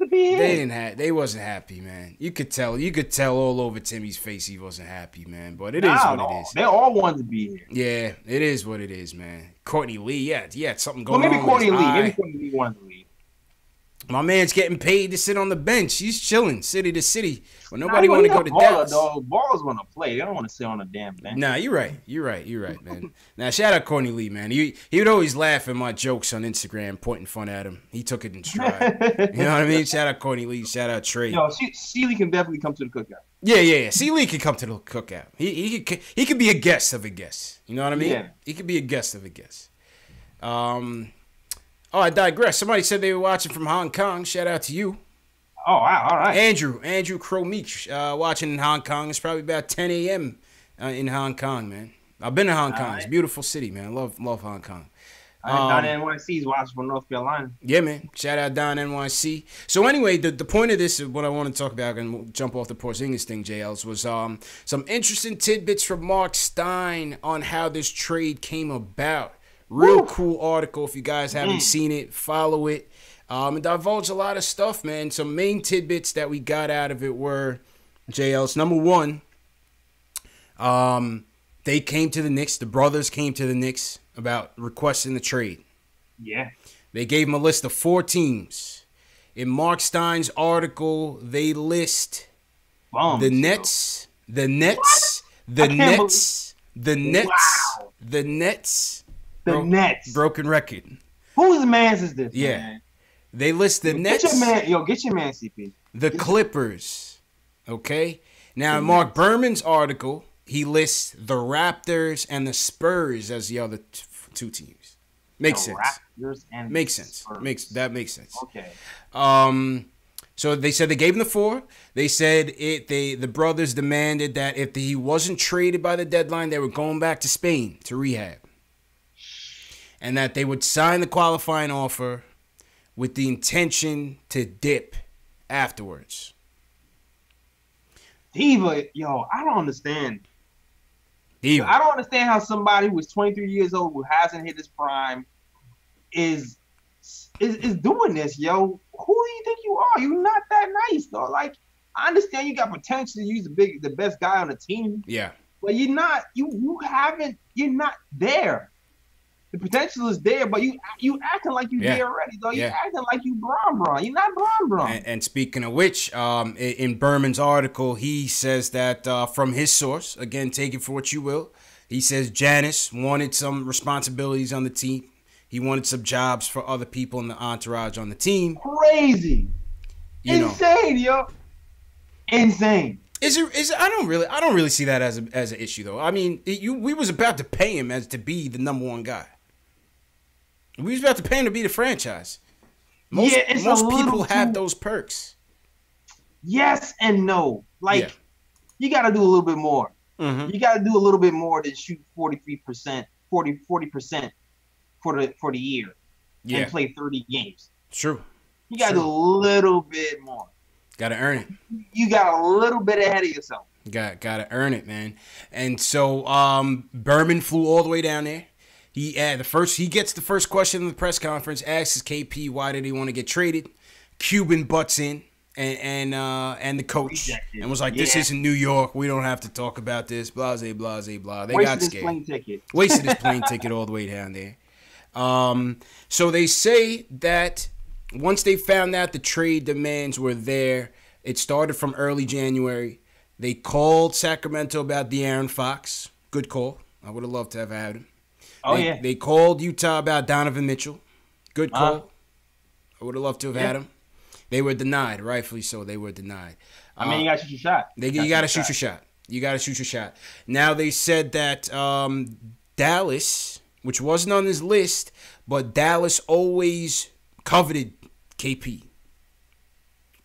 be here. They wasn't happy, man. You could tell all over Timmy's face he wasn't happy, man. But it is what it is. They all wanted to be here. Yeah, it is what it is, man. Courtney Lee, yeah, something going on. Maybe Courtney Lee wanted to leave. My man's getting paid to sit on the bench. He's chilling, city to city. Well, nobody want to go to Dallas. Ballers want to play. They don't want to sit on a damn bench. Nah, you're right, man. Now, shout out Courtney Lee, man. He would always laugh at my jokes on Instagram, pointing fun at him. He took it in stride. You know what I mean? Shout out Courtney Lee. Shout out Trey. Yo, Sealy can definitely come to the cookout. Yeah. Sealy can come to the cookout. He could be a guest of a guest. You know what I mean? Yeah. He could be a guest of a guest. Oh, I digress. Somebody said they were watching from Hong Kong. Shout out to you. Oh, wow. All right. Andrew Crow-Meach watching in Hong Kong. It's probably about 10 a.m. In Hong Kong, man. I've been to Hong Kong. Right. It's a beautiful city, man. Love Hong Kong. Don NYC is watching from North Carolina. Yeah, man. Shout out Don NYC. So anyway, the point of this, what I want to talk about, and we'll jump off the Porzingis thing, JLs, was some interesting tidbits from Mark Stein on how this trade came about. Real cool article. If you guys haven't seen it, follow it. It divulged a lot of stuff, man. Some main tidbits that we got out of it were, JLs, number one, they came to the Knicks. The brothers came to the Knicks about requesting the trade. Yeah. They gave them a list of 4 teams. In Mark Stein's article, they list the Nets, the Nets, the Nets, the Nets. The Nets. Broken record. Whose man's is this? Yeah. Man? They list the Nets. Get your man, CP. The Clippers. Okay? Now, in Mark Berman's article, he lists the Raptors and the Spurs as the other 2 teams. Makes sense. Raptors and makes sense. Spurs. That makes sense. Okay. So they said they gave him the 4. They said the brothers demanded that if he wasn't traded by the deadline, they were going back to Spain to rehab. And that they would sign the qualifying offer with the intention to dip afterwards. Diva, yo, I don't understand. Diva. I don't understand how somebody who is 23 years old, who hasn't hit his prime, is doing this, yo. Who do you think you are? You're not that nice, though. Like, I understand you got potential to use the best guy on the team. Yeah. But you're not there. The potential is there, but you acting like you there already, though. You acting like you Bron. You're not Bron. And speaking of which, in Berman's article, he says that from his source, again, take it for what you will, he says Giannis wanted some responsibilities on the team. He wanted some jobs for other people in the entourage on the team. Crazy. Insane, yo. Insane. Is it? I don't really see that as an issue, though. I mean, we was about to pay him as to be the number 1 guy. We was about to pay him to be the franchise. Most people have those perks. Yes and no. Like, you got to do a little bit more. Mm-hmm. You got to do a little bit more than shoot 40% for the year and play 30 games. True. You got to do a little bit more. Got to earn it. You got a little bit ahead of yourself. Got to earn it, man. And so Berman flew all the way down there. He gets the first question in the press conference, asks KP why did he want to get traded. Cuban butts in and the coach and was like, this isn't New York. We don't have to talk about this. Blase, blase, blah. They got scared. Wasted his plane ticket all the way down there. So they say that once they found out the trade demands were there, it started from early January. They called Sacramento about De'Aaron Fox. Good call. I would have loved to have had him. They called Utah about Donovan Mitchell. Good call. I would have loved to have had him. They were denied, rightfully so. They were denied. I mean, you got to shoot your shot. You got to shoot your shot. You got to shoot your shot. Now they said that Dallas, which wasn't on this list, but Dallas always coveted KP.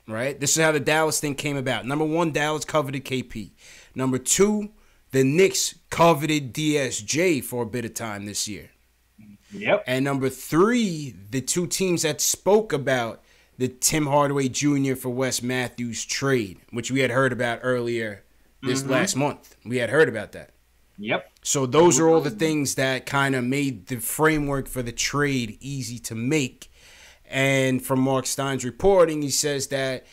Right? This is how the Dallas thing came about. Number 1, Dallas coveted KP. Number 2, the Knicks coveted DSJ for a bit of time this year. Yep. And number 3, the 2 teams that spoke about the Tim Hardaway Jr. for Wes Matthews trade, which we had heard about earlier this last month. We had heard about that. Yep. So those are all the things that kind of made the framework for the trade easy to make. And from Mark Stein's reporting, he says that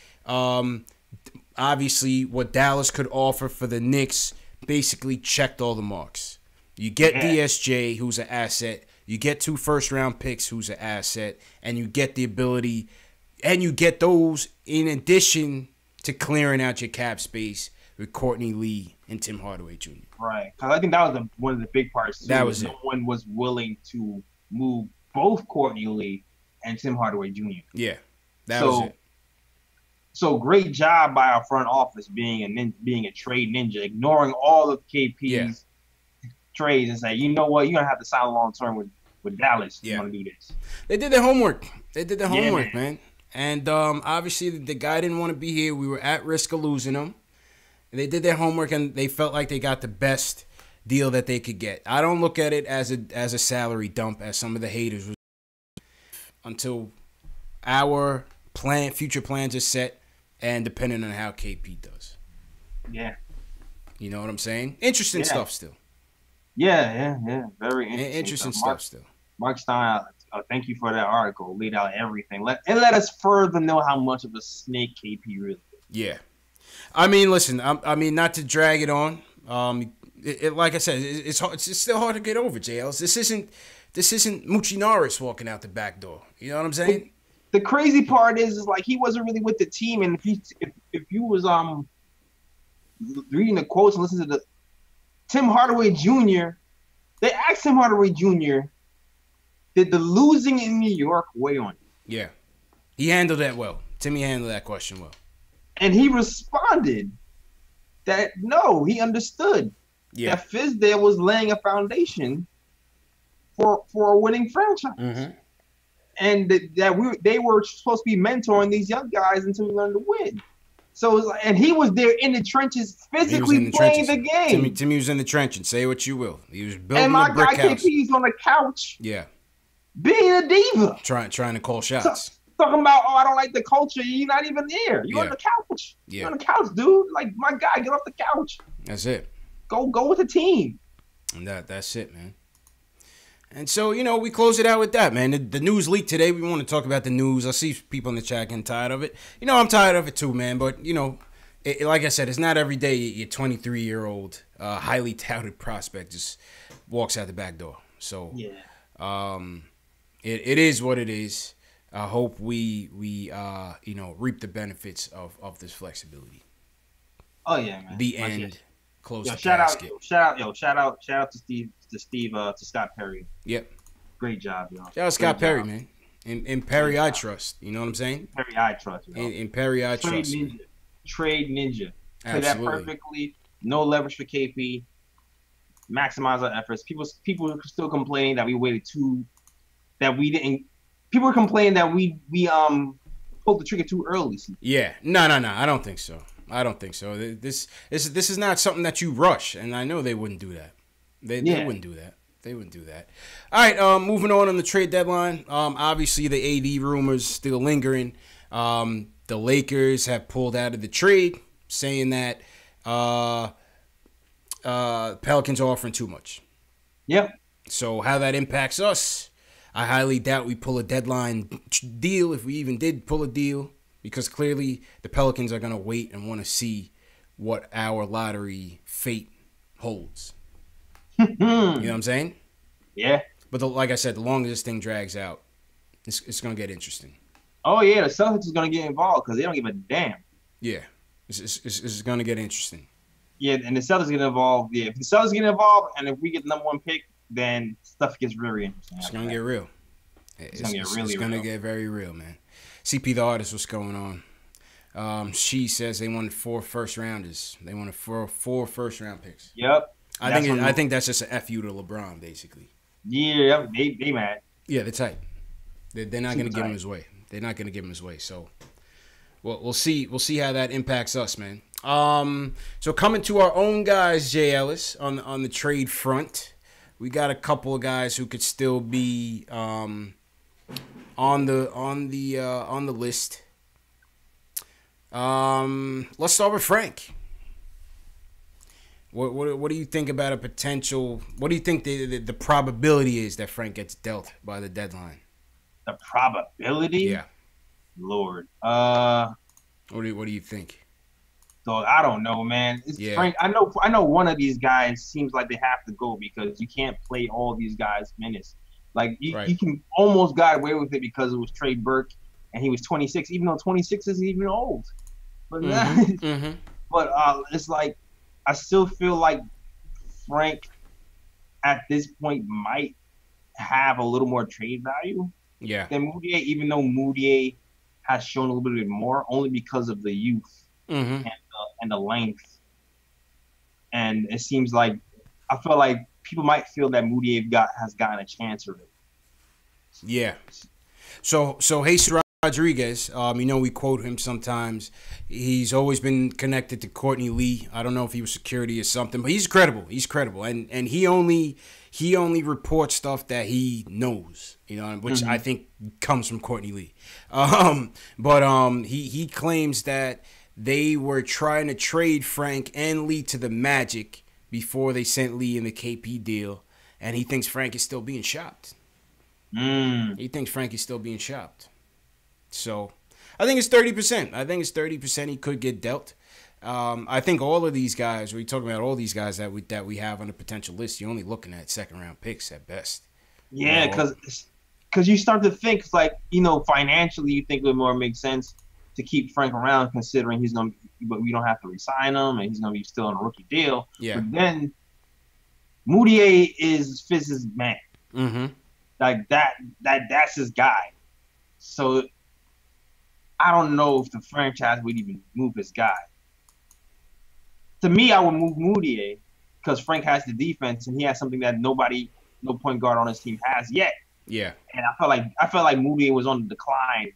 obviously what Dallas could offer for the Knicks basically checked all the marks. You get DSJ, who's an asset. You get 2 first-round picks, who's an asset. And you get the ability, and you get those in addition to clearing out your cap space with Courtney Lee and Tim Hardaway Jr. Right. Because I think that was one of the big parts, too. That was no one was willing to move both Courtney Lee and Tim Hardaway Jr. Yeah, that was it. So great job by our front office being a trade ninja, ignoring all of KP's trades and say, you know what, you're going to have to sign long term with Dallas. You want to do this. They did their homework. Man. And obviously the guy didn't want to be here. We were at risk of losing him. They did their homework and they felt like they got the best deal that they could get. I don't look at it as a salary dump as some of the haters until our future plans are set. And depending on how KP does. Yeah. You know what I'm saying? Interesting stuff still. Yeah. Very interesting stuff still. Mark Stein, thank you for that article. Laid out everything. Let us further know how much of a snake KP really is. Yeah. I mean, listen, I mean, not to drag it on. Like I said, it's hard, it's still hard to get over, JLs. This isn't Moochie Norris walking out the back door. You know what I'm saying? The crazy part is like he wasn't really with the team, and if you was reading the quotes and listening to the Tim Hardaway Jr., they asked Tim Hardaway Jr., did the losing in New York weigh on you? Yeah, he handled that well. Timmy handled that question well, and he responded that no, he understood that Fizdale was laying a foundation for a winning franchise. Mm-hmm. and they were supposed to be mentoring these young guys until we learned to win. So it was like, and he was there in the trenches, physically playing the game. Timmy was in the trenches. Say what you will. He was building and my a brick guy house. KP's on the couch. Yeah. Being a diva. Trying to call shots. Talking about, I don't like the culture. You're not even there. You're on the couch. Yeah. You're on the couch, dude. Like, my guy, get off the couch. That's it. Go with the team. And that's it, man. And so, we close it out with that, man. The news leaked today. We want to talk about the news. I see people in the chat getting tired of it. I'm tired of it too, man. But, like I said, it's not every day your 23-year-old, highly touted prospect just walks out the back door. So, it is what it is. I hope we reap the benefits of this flexibility. Oh, yeah, man. The end. Close the shout casket. Shout out to Scott Perry. Yep. Great job, yo. Shout out Scott Perry, man. In Perry I trust. You know what I'm saying? Perry I trust. In Perry I trust. Trade ninja. Play that Absolutely. perfectly. No leverage for KP. Maximize our efforts. People are still complaining that we waited People were complaining that we pulled the trigger too early. Yeah. No. I don't think so. This is not something that you rush, and I know they wouldn't do that. They wouldn't do that. All right, moving on the trade deadline. Obviously, the AD rumors still lingering. The Lakers have pulled out of the trade, saying that Pelicans are offering too much. Yep. So how that impacts us, I highly doubt we pull a deadline deal, if we even did pull a deal, because clearly the Pelicans are going to wait and want to see what our lottery fate holds. You know what I'm saying? Yeah. But like I said, the longer this thing drags out, it's going to get interesting. Oh, yeah, the Celtics is going to get involved because they don't give a damn. Yeah. It's going to get interesting. Yeah, and the Celtics get involved. Yeah, if the Celtics get involved and if we get the number one pick, then stuff gets very interesting. It's going to get real. It's going to get really real. It's going to get very real, man. CP the artist, what's going on? She says they wanted 4 first-rounders. They wanted four first-round picks. Yep. I think that's just an FU to LeBron, basically. Yeah, they mad. Yeah, they're tight. They're not going to give him his way. They're not going to give him his way. So, we'll see. We'll see how that impacts us, man. So coming to our own guys, Jay Ellis, on the trade front, we got a couple of guys who could still be on the list. Let's start with Frank. What do you think about a potential? What do you think the probability is that Frank gets dealt by the deadline? The probability? Yeah. Lord. What do you think? So I don't know, man. Yeah. Frank, I know one of these guys seems like they have to go because you can't play all these guys minutes. Like you can almost got away with it because it was Trey Burke and he was 26, even though 26 is even old. But but it's like I still feel like Frank at this point might have a little more trade value than Moutier, even though Moutier has shown a little bit more only because of the youth and the length. And it seems like I feel like people might feel that Moutier has gotten a chance already. Yeah. So Jesus Rodriguez, we quote him sometimes. He's always been connected to Courtney Lee. I don't know if he was security or something, but he's credible. And he only reports stuff that he knows, which I think comes from Courtney Lee. But he claims that they were trying to trade Frank and Lee to the Magic before they sent Lee in the KP deal, and he thinks Frank is still being shopped. He thinks Frank is still being shopped. So I think it's 30%. He could get dealt. I think all of these guys, we're talking about all these guys that we have on the potential list, you're only looking at second-round picks at best. Yeah, because you start to think, it's like, financially you think it would more make sense to keep Frank around considering but we don't have to re-sign him and he's going to be still on a rookie deal. Yeah. But then Moutier is Fizz's man. Mm-hmm. Like that's his guy. So I don't know if the franchise would even move his guy. To me, I would move Moutier because Frank has the defense and he has something that no point guard on his team has yet. Yeah. And I felt like Moody was on the decline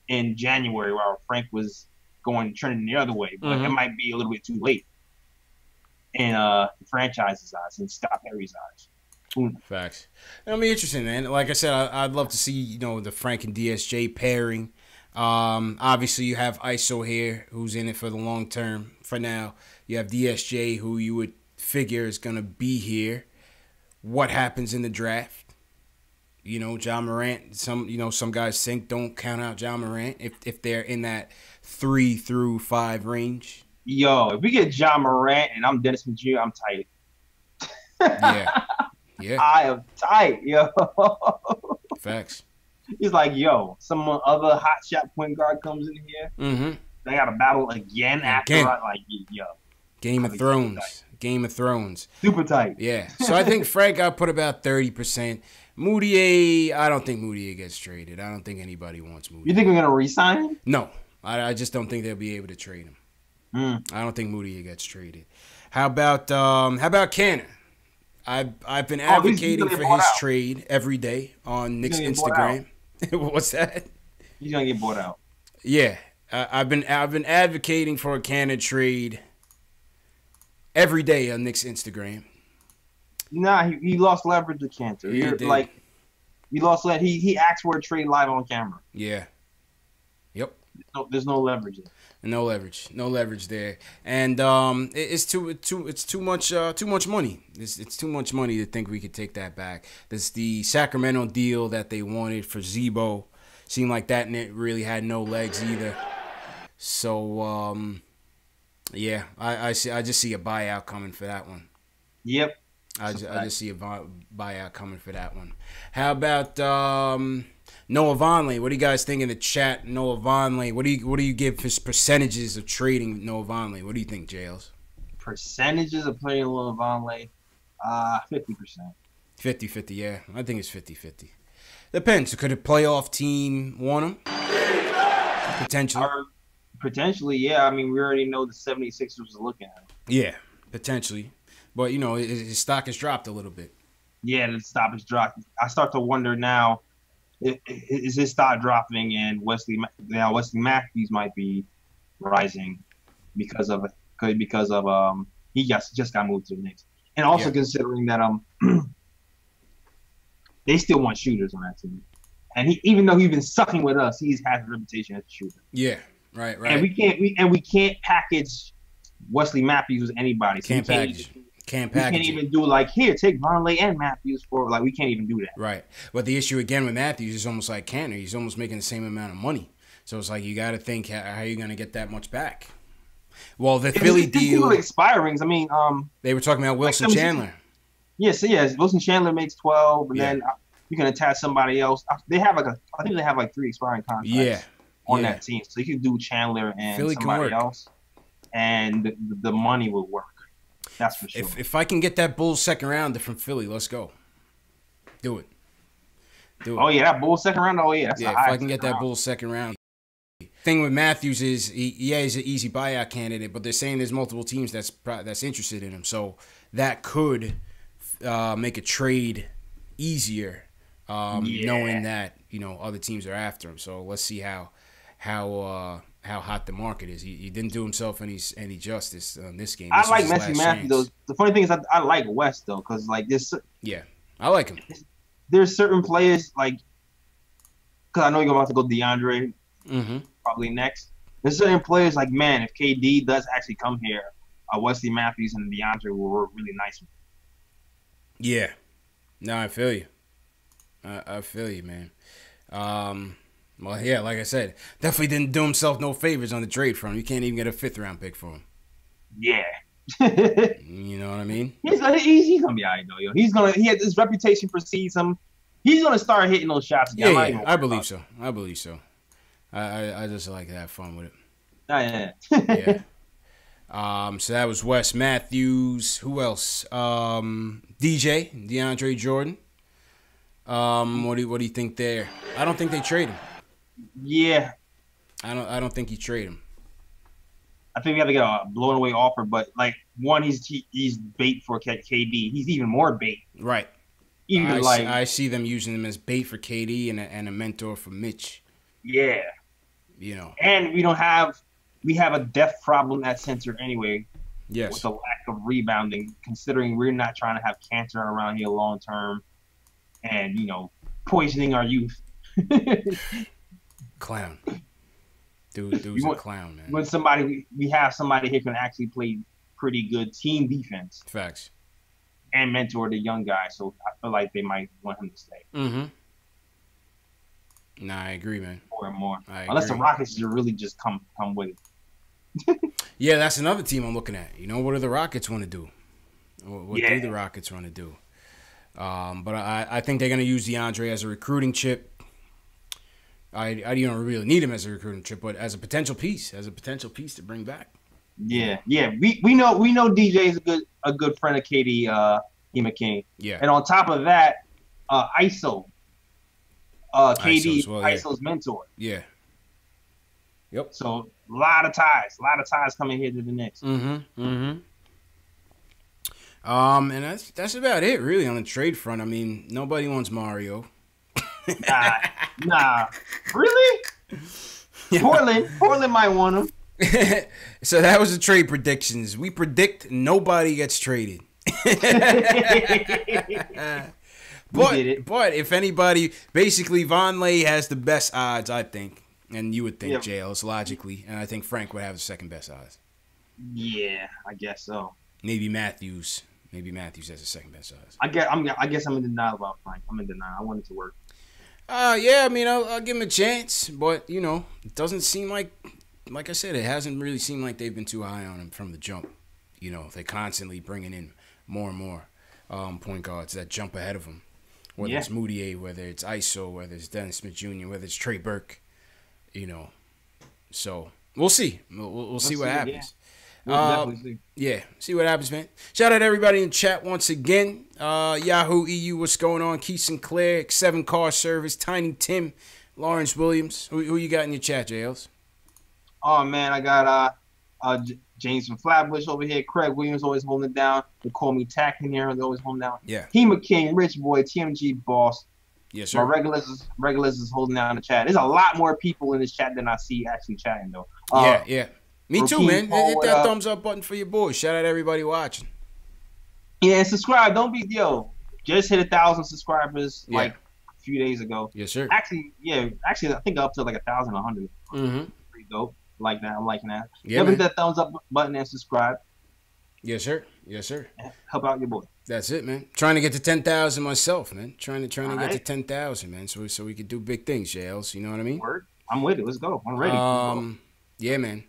in January, while Frank was trending the other way. But it might be a little bit too late in the franchise's eyes and Scott Perry's eyes. Facts. It'll be interesting, man. Like I said, I'd love to see the Frank and DSJ pairing. Obviously, you have ISO here, who's in it for the long term. For now, you have DSJ, who you would figure is gonna be here. What happens in the draft? Ja Morant. Some guys think don't count out Ja Morant if they're in that 3 through 5 range. Yo, if we get Ja Morant and I'm Dennis Smith Jr., I'm tight. Yeah. I am tight, yo. Facts. He's like, yo, some other hot shot point guard comes in here. Mm-hmm. They got to battle again after. Yo. Game of Thrones. Super tight. Yeah. So I think Frank got put about 30%. Moutier, I don't think Moutier gets traded. I don't think anybody wants Moutier. You think we're going to re-sign him? No. I just don't think they'll be able to trade him. I don't think Moutier gets traded. How about Cannon? I've been advocating for his trade every day on Knicks Instagram. What's that? He's gonna get bought out. Yeah, I've been advocating for a Cannon trade every day on Knicks Instagram. Nah, he lost leverage to Cantor. He lost that. He asked for a trade live on camera. Yeah. Yep. There's no leverage there. No leverage there, and it's too much money. It's too much money to think we could take that back. This the Sacramento deal that they wanted for Zebo seemed like that really had no legs either. So yeah, I just see a buyout coming for that one. Yep. I just see a buyout coming for that one. How about Noah Vonleh? What do you guys think in the chat? Noah Vonleh. What do you give his percentages of trading Noah Vonleh? What do you think, Jails? Percentages of playing Noah Vonleh? 50%. 50-50, yeah. I think it's 50-50. Depends. Could a playoff team want him? Potentially. Potentially, yeah. I mean, we already know the 76ers was looking at him. Yeah, potentially. But, his stock has dropped a little bit. Yeah, the stock has dropped. I start to wonder now, is his stock dropping and Wesley Matthews might be rising because of he just got moved to the Knicks. And also considering that they still want shooters on that team. And even though he's been sucking with us, he's had a reputation as a shooter. Yeah, right. And we can't package Wesley Matthews with anybody. So Can't package. We can't even do here, take Vonleh and Matthews for we can't even do that. Right. But the issue again with Matthews is almost like Cantor. He's almost making the same amount of money. So it's like you got to think how you're going to get that much back. Well, the Philly deal expirings. I mean, they were talking about Wilson Chandler. Yes, Wilson Chandler makes 12, and then you can attach somebody else. They have I think they have 3 expiring contracts. On that team, so you can do Chandler and Philly somebody else, and the money will work. That's for sure. If I can get that Bulls second rounder from Philly, let's go. Do it. Oh yeah, that Bulls second round. Oh yeah, if I can get that Bulls second round. Thing with Matthews is he's an easy buyout candidate, but they're saying there's multiple teams that's interested in him, so that could make a trade easier, knowing that other teams are after him. So let's see how hot the market is. He didn't do himself any justice in this game. I like Messi Matthews though. The funny thing is I like West though, because this. Yeah, I like him. There's certain players because I know you're about to go DeAndre. Mm-hmm. Probably next. There's certain players man, if KD does actually come here, Wesley Matthews and DeAndre will work really nice. Yeah. No, I feel you. I feel you, man. Well, yeah, like I said, definitely didn't do himself no favors on the trade front. You can't even get a 5th-round pick for him. Yeah. You know what I mean? He's gonna be all right though, yo. He had this reputation precedes him. He's gonna start hitting those shots again. Yeah, I believe so. I just like to have fun with it. Yeah. So that was Wes Matthews. Who else? DeAndre Jordan. What do you think there? I don't think they trade him. Yeah. I don't think you trade him. I think we have to get a blown away offer, but he's bait for KD. He's even more bait. Right. I see them using him as bait for KD and a mentor for Mitch. Yeah. You know. And we have a depth problem at center anyway. Yes. With the lack of rebounding, considering we're not trying to have cancer around here long term and, poisoning our youth. Clown. Dude's a clown, man. When we have somebody here who can actually play pretty good team defense. Facts. And mentor the young guy, so I feel like they might want him to stay. Mm-hmm. Nah, I agree, man. More and more. Unless the Rockets really just come with it. Yeah, that's another team I'm looking at. What do the Rockets want to do? What do the Rockets want to do? But I think they're going to use DeAndre as a recruiting chip. I don't really need him as a recruiting chip, but as a potential piece to bring back. Yeah. We know DJ is a good friend of Katie King. Yeah. And on top of that, ISO. KD ISO's mentor. Yeah. Yep. So a lot of ties coming here to the Knicks. And that's about it really on the trade front. I mean, nobody wants Mario. Nah. Really? Yeah. Portland might want him. So that was the trade predictions. We predict nobody gets traded. But if anybody, basically Vonleh has the best odds, I think. And you would think JL's logically, and I think Frank would have the second best odds. Yeah, I guess so. Maybe Matthews has the second best odds. I guess I'm in denial about Frank. I'm in denial. I want it to work. Yeah, I mean, I'll give him a chance, but it doesn't seem like I said, it hasn't really seemed like they've been too high on him from the jump. They're constantly bringing in more and more point guards that jump ahead of him. Whether it's Moutier, whether it's ISO, whether it's Dennis Smith Jr., whether it's Trey Burke, So we'll see. We'll see what happens. Yeah. See what happens, man. Shout out to everybody in chat once again. Yahoo EU, what's going on? Keith Sinclair, 7 Car Service, Tiny Tim, Lawrence Williams. Who you got in your chat, JLs? Oh man, I got James from Flatbush over here. Craig Williams always holding it down. They call me Tack in here. They always holding down. Yeah. Hema King, Rich Boy, TMG Boss. Yes, sir. My regulars is holding down the chat. There's a lot more people in this chat than I see actually chatting though. Yeah. Me too, man. Hit that thumbs up button for your boys. Shout out to everybody watching. Yeah, and subscribe. Don't be just hit 1,000 subscribers like a few days ago. Yes, sir. Actually, I think up to like 1,100. Pretty dope. Like that. I'm liking that. Yeah, hit that thumbs up button and subscribe. Yes, sir. Help out your boy. That's it, man. Trying to get to 10,000 myself, man. Trying to get to 10,000, man. So we could do big things, JLs. You know what I mean? Word. I'm with it. Let's go. I'm ready. Yeah, man.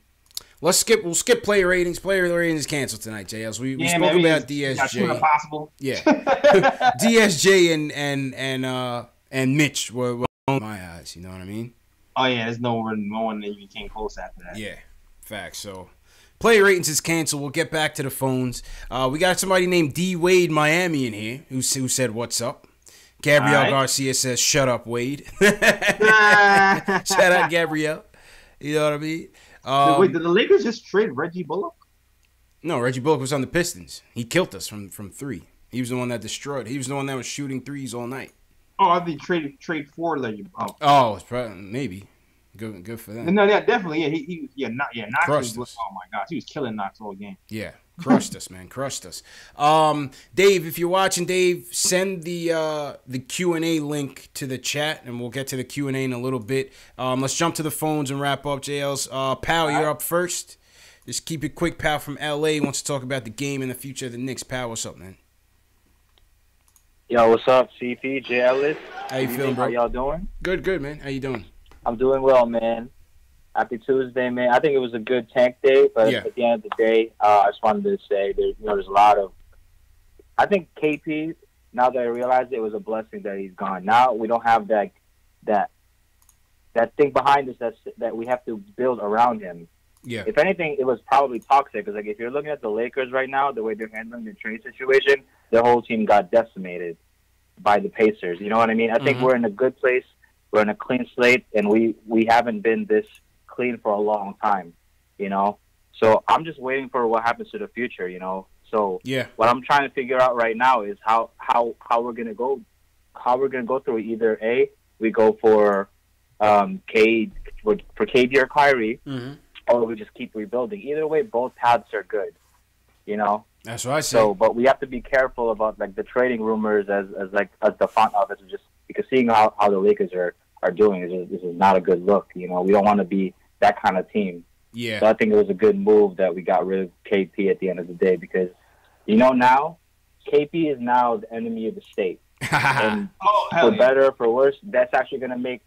We'll skip player ratings. Player ratings is canceled tonight, JLs. We spoke about DSJ. Possible. Yeah. DSJ and Mitch were on my eyes. You know what I mean? Oh yeah, there's no one that even came close after that. Yeah, facts. So player ratings is canceled. We'll get back to the phones. We got somebody named D Wade Miami in here who said what's up. Gabrielle Garcia says shut up, Wade. Shout out Gabrielle. You know what I mean? Wait, did the Lakers just trade Reggie Bullock? No, Reggie Bullock was on the Pistons. He killed us from 3. He was the one that destroyed. He was the one that was shooting threes all night. Oh, I think trade for Reggie. It's probably, maybe. Good for them. No, yeah, definitely. Knox crushed us. Oh my gosh, he was killing Knox all game. Yeah, crushed us, man, crushed us. Dave, if you're watching, Dave, send the Q&A link to the chat, and we'll get to the Q&A in a little bit. Let's jump to the phones and wrap up, JLs. Pal, you're up first. Just keep it quick. Pal from LA wants to talk about the game and the future of the Knicks. Pal, what's up, man? Yo, what's up, CP, J. Ellis? How you feeling, bro? How y'all doing? Good, man. How you doing? I'm doing well, man. Happy Tuesday, man. I think it was a good tank day, but at the end of the day, I just wanted to say there's a lot of. I think KP. Now that I realize it was a blessing that he's gone. Now we don't have that thing behind us that we have to build around him. Yeah. If anything, it was probably toxic because if you're looking at the Lakers right now, the way they're handling the trade situation, the whole team got decimated by the Pacers. You know what I mean? I think we're in a good place. We're in a clean slate, and we haven't been this clean for a long time, you know? So I'm just waiting for what happens to the future, you know? So what I'm trying to figure out right now is how we're going to go how we're gonna go through it. Either A, we go for KD or Kyrie, or we just keep rebuilding. Either way, both paths are good. You know. That's what I say. So, but we have to be careful about like the trading rumors as the front office, just because seeing how the Lakers are doing this is not a good look. You know, we don't want to be that kind of team. Yeah. So I think it was a good move that we got rid of KP at the end of the day, because now KP is now the enemy of the state. And for better or for worse, that's actually gonna make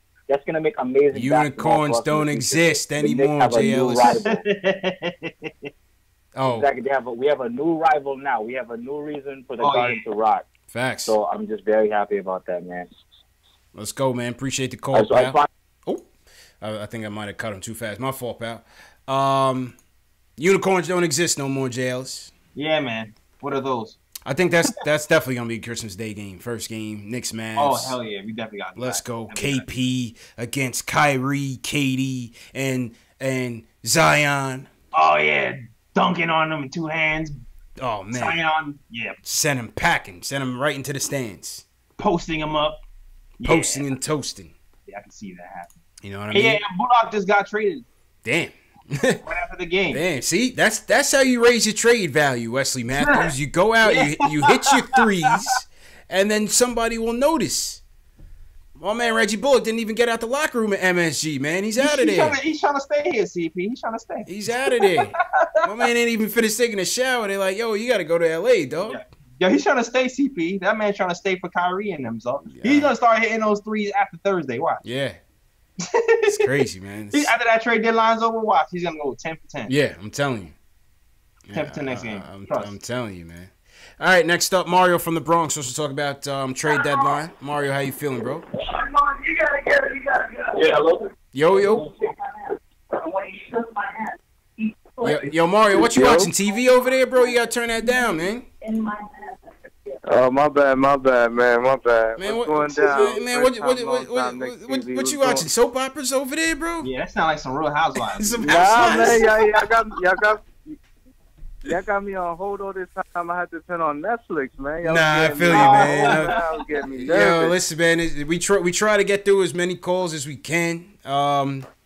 amazing. Unicorns don't exist anymore, JL. Oh, exactly. We have a new rival now. We have a new reason for the Garden to rock. Facts. So I'm just very happy about that, man. Let's go, man. Appreciate the call, pal. I think I might have cut him too fast. My fault, pal. Unicorns don't exist no more, JLs. Yeah, man. What are those? I think that's definitely gonna be a Christmas Day game. First game, Knicks Mavs. Oh hell yeah, we definitely got. Let's go, KP against Kyrie, KD, and Zion. Oh yeah, dunking on them in two hands. Oh man, Zion, yeah. Send him packing. Send him right into the stands. Posting him up. Posting and toasting. Yeah, I can see that happen. You know what I mean? Yeah, Bullock just got traded. Damn. Right after the game. Damn, see, that's how you raise your trade value, Wesley Matthews. You go out, you hit your threes, and then somebody will notice. My man Reggie Bullock didn't even get out the locker room at MSG, man. He's out of there. He's trying to stay here, CP. He's trying to stay. He's out of there. My man ain't even finished taking a shower. They're like, yo, you got to go to L.A., dog. Yeah. Yo, he's trying to stay, CP. That man trying to stay for Kyrie and them. So he's going to start hitting those threes after Thursday. Watch. Yeah. It's crazy, man. After that trade deadline's over, watch. He's going to go 10 for 10. Yeah, I'm telling you. 10 for 10 next game. I'm telling you, man. All right, next up, Mario from the Bronx. Let's talk about trade deadline. Mario, how you feeling, bro? You gotta get it. Yeah, hello? Yo. Yo, Mario, what you watching? TV over there, bro? You gotta turn that down, man. Oh, my bad, man. My bad. Man, what's going down? Man, what you watching? Soap operas over there, bro? Yeah, that sounds like some Real Housewives. Nah, man, y'all got me on hold all this time. I had to turn on Netflix, man. I feel you, man. That was getting me nervous. Yo, listen, man. We try to get through as many calls as we can.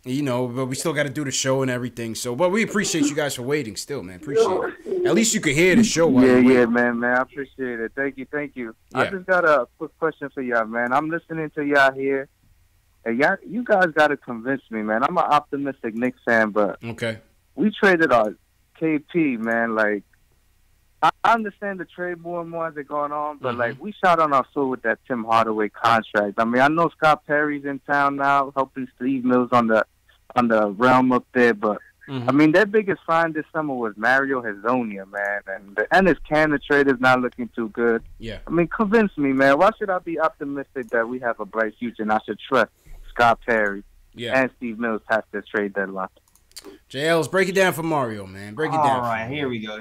You know, but we still got to do the show and everything. So, but we appreciate you guys for waiting still, man. Appreciate it. At least you could hear the show. Yeah, man. I appreciate it. Thank you. Yeah. I just got a quick question for y'all, man. I'm listening to y'all here. And you guys got to convince me, man. I'm an optimistic Knicks fan, but we traded our KP, man. Like, I understand the trade more and more as they're going on, but like we shot on our foot with that Tim Hardaway contract. I mean, I know Scott Perry's in town now, helping Steve Mills on the realm up there, but I mean their biggest find this summer was Mario Hezonja, man, and the Ennis Cannon trade is not looking too good. Yeah, I mean, convince me, man. Why should I be optimistic that we have a bright future and I should trust Scott Perry and Steve Mills past this trade deadline? JL's break it down for Mario, man. Break it down. All right, here we go.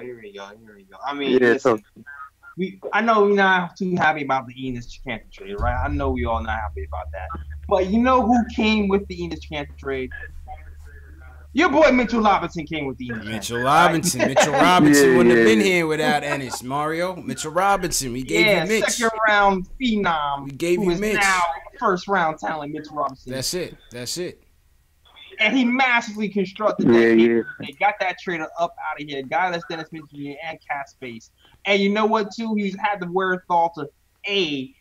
I mean, listen, I know we're not too happy about the Enes Kanter trade, right? I know we all not happy about that. But you know who came with the Enes Kanter trade? Your boy Mitchell Robinson came with the Enes. Mitchell Robinson wouldn't have been here without Ennis. Mario, Mitchell Robinson. We gave you Mitch. Second round phenom. We gave you Mitch. Now first round talent, Mitchell Robinson. That's it. And he massively constructed that. They got that trader up out of here. Guy that's Dennis Smith Jr. and cap space. And you know what, too? He's had the wherewithal to, A,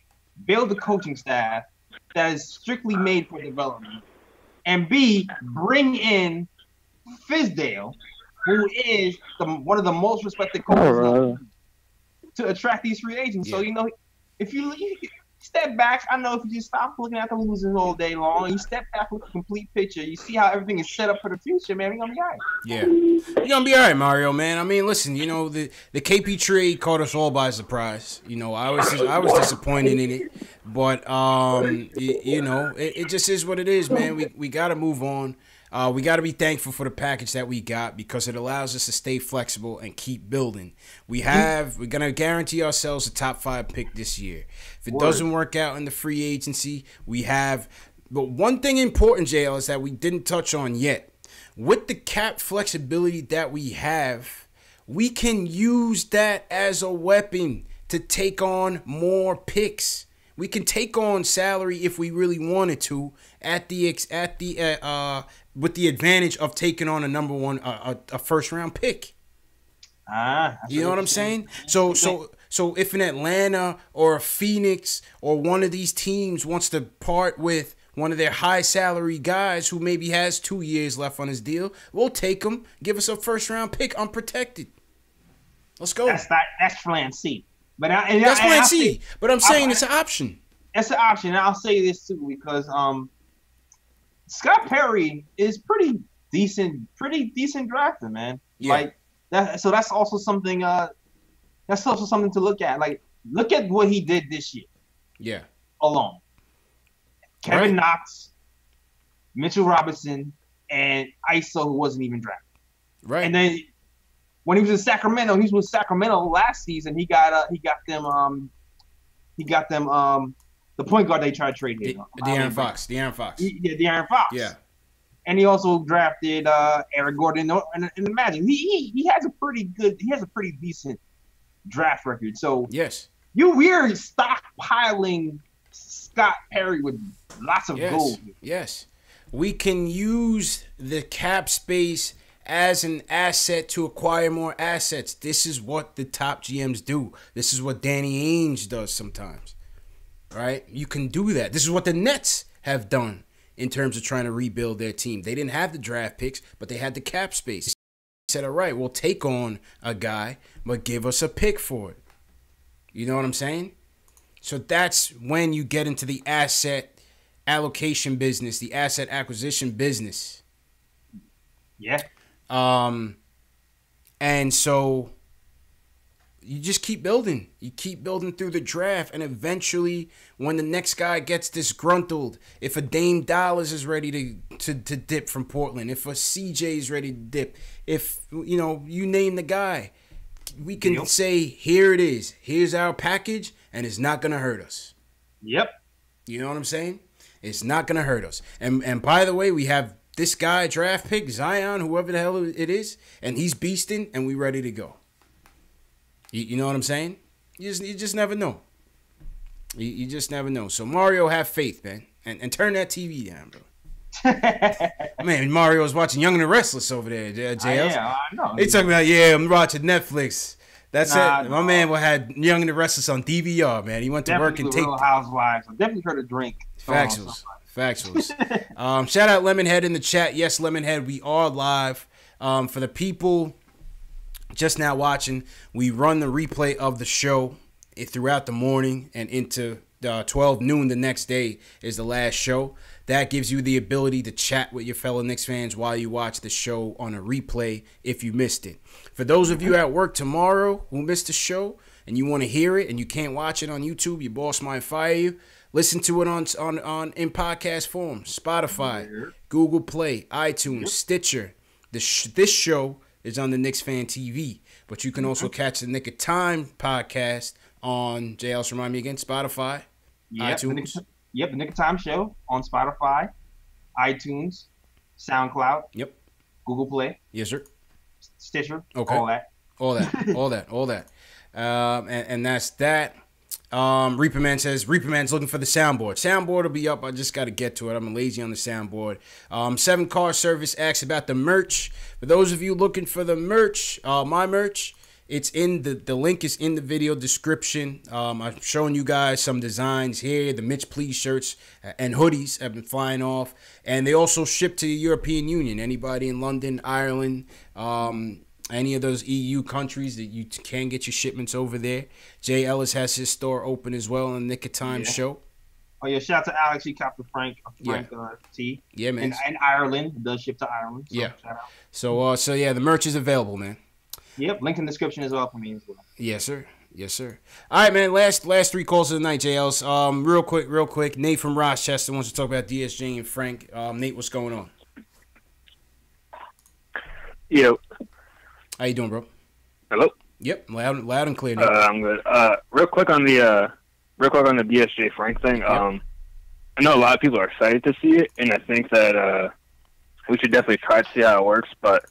build a coaching staff that is strictly made for development. And B, bring in Fizdale, who is one of the most respected coaches to attract these free agents. Yeah. So, you know, if you step back, I know if you just stop looking at the losers all day long, you step back with the complete picture, you see how everything is set up for the future, man, we're going to be all right. Yeah. You're going to be all right, Mario, man. I mean, listen, you know, the KP trade caught us all by surprise. You know, I was disappointed in it. But, you know, it just is what it is, man. We got to move on. We got to be thankful for the package that we got because it allows us to stay flexible and keep building. We're going to guarantee ourselves a top 5 pick this year. If it doesn't work out in the free agency, we have. But one thing important, JL, is that we didn't touch on yet. With the cap flexibility that we have, we can use that as a weapon to take on more picks. We can take on salary if we really wanted to with the advantage of taking on a number one, a first round pick. You know what I'm saying? So if an Atlanta or a Phoenix or one of these teams wants to part with one of their high salary guys who maybe has 2 years left on his deal, we'll take him. Give us a first round pick unprotected. Let's go. That's plan C. But that's plan C. But I'm saying it's an option. It's an option. And I'll say this too because Scott Perry is pretty decent drafting, man. Yeah. Like that. So that's also something. That's also something to look at. Like, look at what he did this year. Yeah. Alone. Kevin Knox, Mitchell Robinson, and ISO, who wasn't even drafted. Right. And then when he was in Sacramento, he was with Sacramento last season. He got them the point guard they tried to trade him. De'Aaron Fox. Yeah, De'Aaron Fox. Yeah. And he also drafted Eric Gordon and the Magic. He has a pretty decent draft record. So yes, we're stockpiling Scott Perry with lots of gold. Yes. We can use the cap space as an asset to acquire more assets. This is what the top GMs do. This is what Danny Ainge does sometimes. Right? You can do that. This is what the Nets have done in terms of trying to rebuild their team. They didn't have the draft picks, but they had the cap space. They said, all right, we'll take on a guy, but give us a pick for it. You know what I'm saying? So that's when you get into the asset allocation business, the asset acquisition business. Yeah. And so you just keep building. You keep building through the draft, and eventually, when the next guy gets disgruntled, if a Dame Dollars is ready to dip from Portland, if a CJ is ready to dip, if you name the guy, we can say, here it is. Here's our package, and it's not gonna hurt us. Yep. You know what I'm saying? It's not gonna hurt us. And by the way, we have this guy draft pick, Zion, whoever the hell it is, and he's beasting, and we ready to go. You know what I'm saying? You just never know. You just never know. So Mario, have faith, man, and turn that TV down, bro. Man, Mario's watching Young and the Restless over there, JL. Yeah, I know. They talking about, I'm watching Netflix. That's it. My man had Young and the Restless on DVR, man. He went to work and take Real Housewives. I definitely heard a drink. Factuals. Shout out Lemonhead in the chat. Yes, Lemonhead, we are live. For the people just now watching, we run the replay of the show throughout the morning and into 12 noon the next day is the last show. That gives you the ability to chat with your fellow Knicks fans while you watch the show on a replay if you missed it. For those of you at work tomorrow who missed the show and you want to hear it and you can't watch it on YouTube, your boss might fire you. Listen to it on in podcast form, Spotify, Google Play, iTunes, Stitcher. This show is on the Knicks Fan TV, but you can also catch the Nick of Time podcast on JL's remind me again, Spotify, iTunes. The Nick of Time show on Spotify, iTunes, SoundCloud. Yep. Google Play. Yes, sir. Stitcher. Okay. All that. And that's that. Reaper Man says Reaper Man's looking for the soundboard. Soundboard will be up. I just got to get to it. I'm lazy on the soundboard. 7 Car Service asks about the merch. For those of you looking for the merch, my merch, it's in the link is in the video description. I'm showing you guys some designs here. The Mitch Please shirts and hoodies have been flying off, and they also ship to the European Union. Anybody in London, Ireland, any of those EU countries that you can get your shipments over there. Jay Ellis has his store open as well on the Nick of Time show. Oh yeah, shout out to Alex. He copped the Frank T. Yeah, man. In Ireland, it does ship to Ireland. So yeah. Shout out. So yeah, the merch is available, man. Yep, link in the description as well for me as well. Yes, sir. All right, man. Last 3 calls of the night, JLs. Real quick. Nate from Rochester wants to talk about DSJ and Frank. Nate, what's going on? Yo. How you doing, bro? Hello. Yep, loud and clear, Nate. I'm good. Real quick on the DSJ Frank thing. Yep. I know a lot of people are excited to see it, and I think that we should definitely try to see how it works, but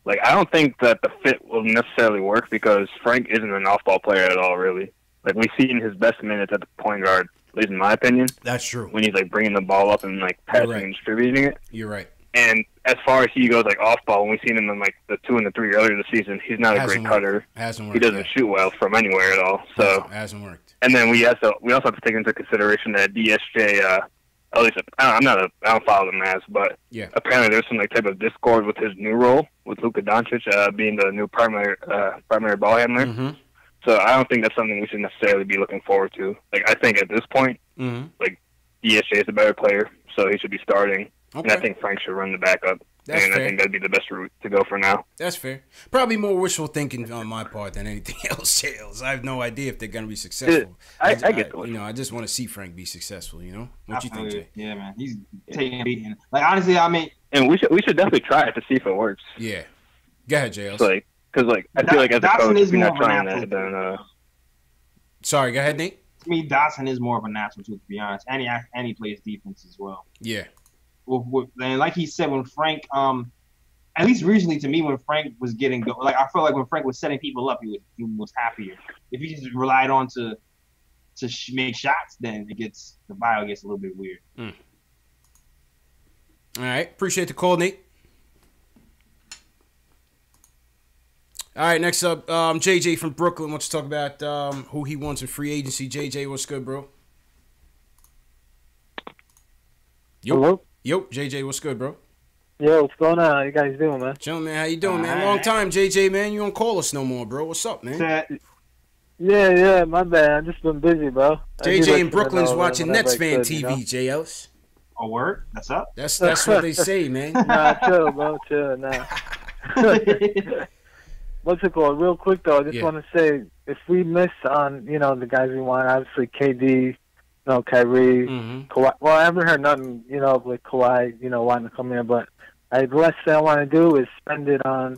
I don't think that the fit will necessarily work because Frank isn't an off-ball player at all, really. We've seen his best minutes at the point guard at least in my opinion. That's true. When he's like bringing the ball up and like passing and distributing it. You're right. And as far as he goes like off ball, when we've seen him in like the 2 and the 3 earlier this season, he's not a great cutter. Hasn't worked. He doesn't shoot well from anywhere at all. So hasn't worked. And then we also have to take into consideration that DSJ. At least I don't follow the Mavs, but apparently there's some like type of discord with his new role with Luka Doncic being the new primary ball handler. Mm-hmm. So I don't think that's something we should necessarily be looking forward to. Like I think at this point, like DSJ is a better player, so he should be starting. Okay. And I think Frank should run the backup. That's fair. I think that'd be the best route to go for now. That's fair. Probably more wishful thinking on my part than anything else, Jails. I have no idea if they're going to be successful. I get the I just want to see Frank be successful, What you think, Jay? Yeah, man. He's taking a beating. Like, honestly, I mean... And we should definitely try it to see if it works. Yeah. Go ahead, Jails. Because I feel like as a coach, if you're not trying that, then... Sorry, go ahead, Nate. To me, Dotson is more of a natural, to be honest. And he plays defense as well. Yeah. And like he said, when Frank, at least recently to me, when Frank was getting I feel like when Frank was setting people up, he was happier. If he just relied on to make shots, then the bio gets a little bit weird. All right, appreciate the call, Nate. All right, next up, JJ from Brooklyn wants to talk about who he wants in free agency. JJ, what's good, bro? Hello? Yo, JJ, what's good, bro? Yo, what's going on? How you guys doing, man? Chillin', man. How you doing, man? Long time, JJ, man. You don't call us no more, bro. What's up, man? Yeah, my bad. I've just been busy, bro. JJ in Brooklyn's watching Nets fan TV, JLs. A word? That's up? That's what they say, man. Nah, chill, bro. Chill, nah. What's it called? Real quick, though, I just want to say, if we miss on, the guys we want, obviously KD, Kyrie, Kawhi. Well, I haven't heard nothing, with Kawhi, wanting to come here. But the last thing I want to do is spend it on,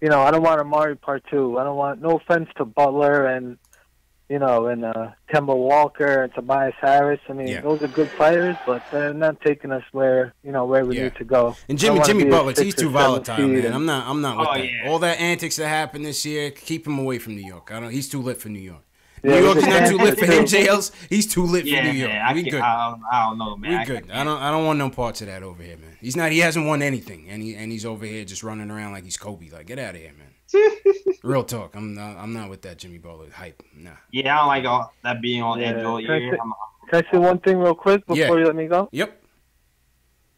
I don't want Amari Part 2. I don't want, no offense to Butler and, and Kemba Walker and Tobias Harris. I mean, those are good players, but they're not taking us where, where we need to go. And Jimmy Butler, he's too volatile, man. I'm not with that. Yeah. All that antics that happened this year, keep him away from New York. He's too lit for New York. New York is not too lit for him, JLs. He's too lit for New York. We good. I don't know, man. We good. I don't want no parts of that over here, man. He's not. He hasn't won anything, and he's over here just running around like he's Kobe. Like, get out of here, man. Real talk. I'm not with that Jimmy Butler hype. Nah. Yeah, I don't like all that being on edge all year. Can I say one thing real quick before you let me go? Yep.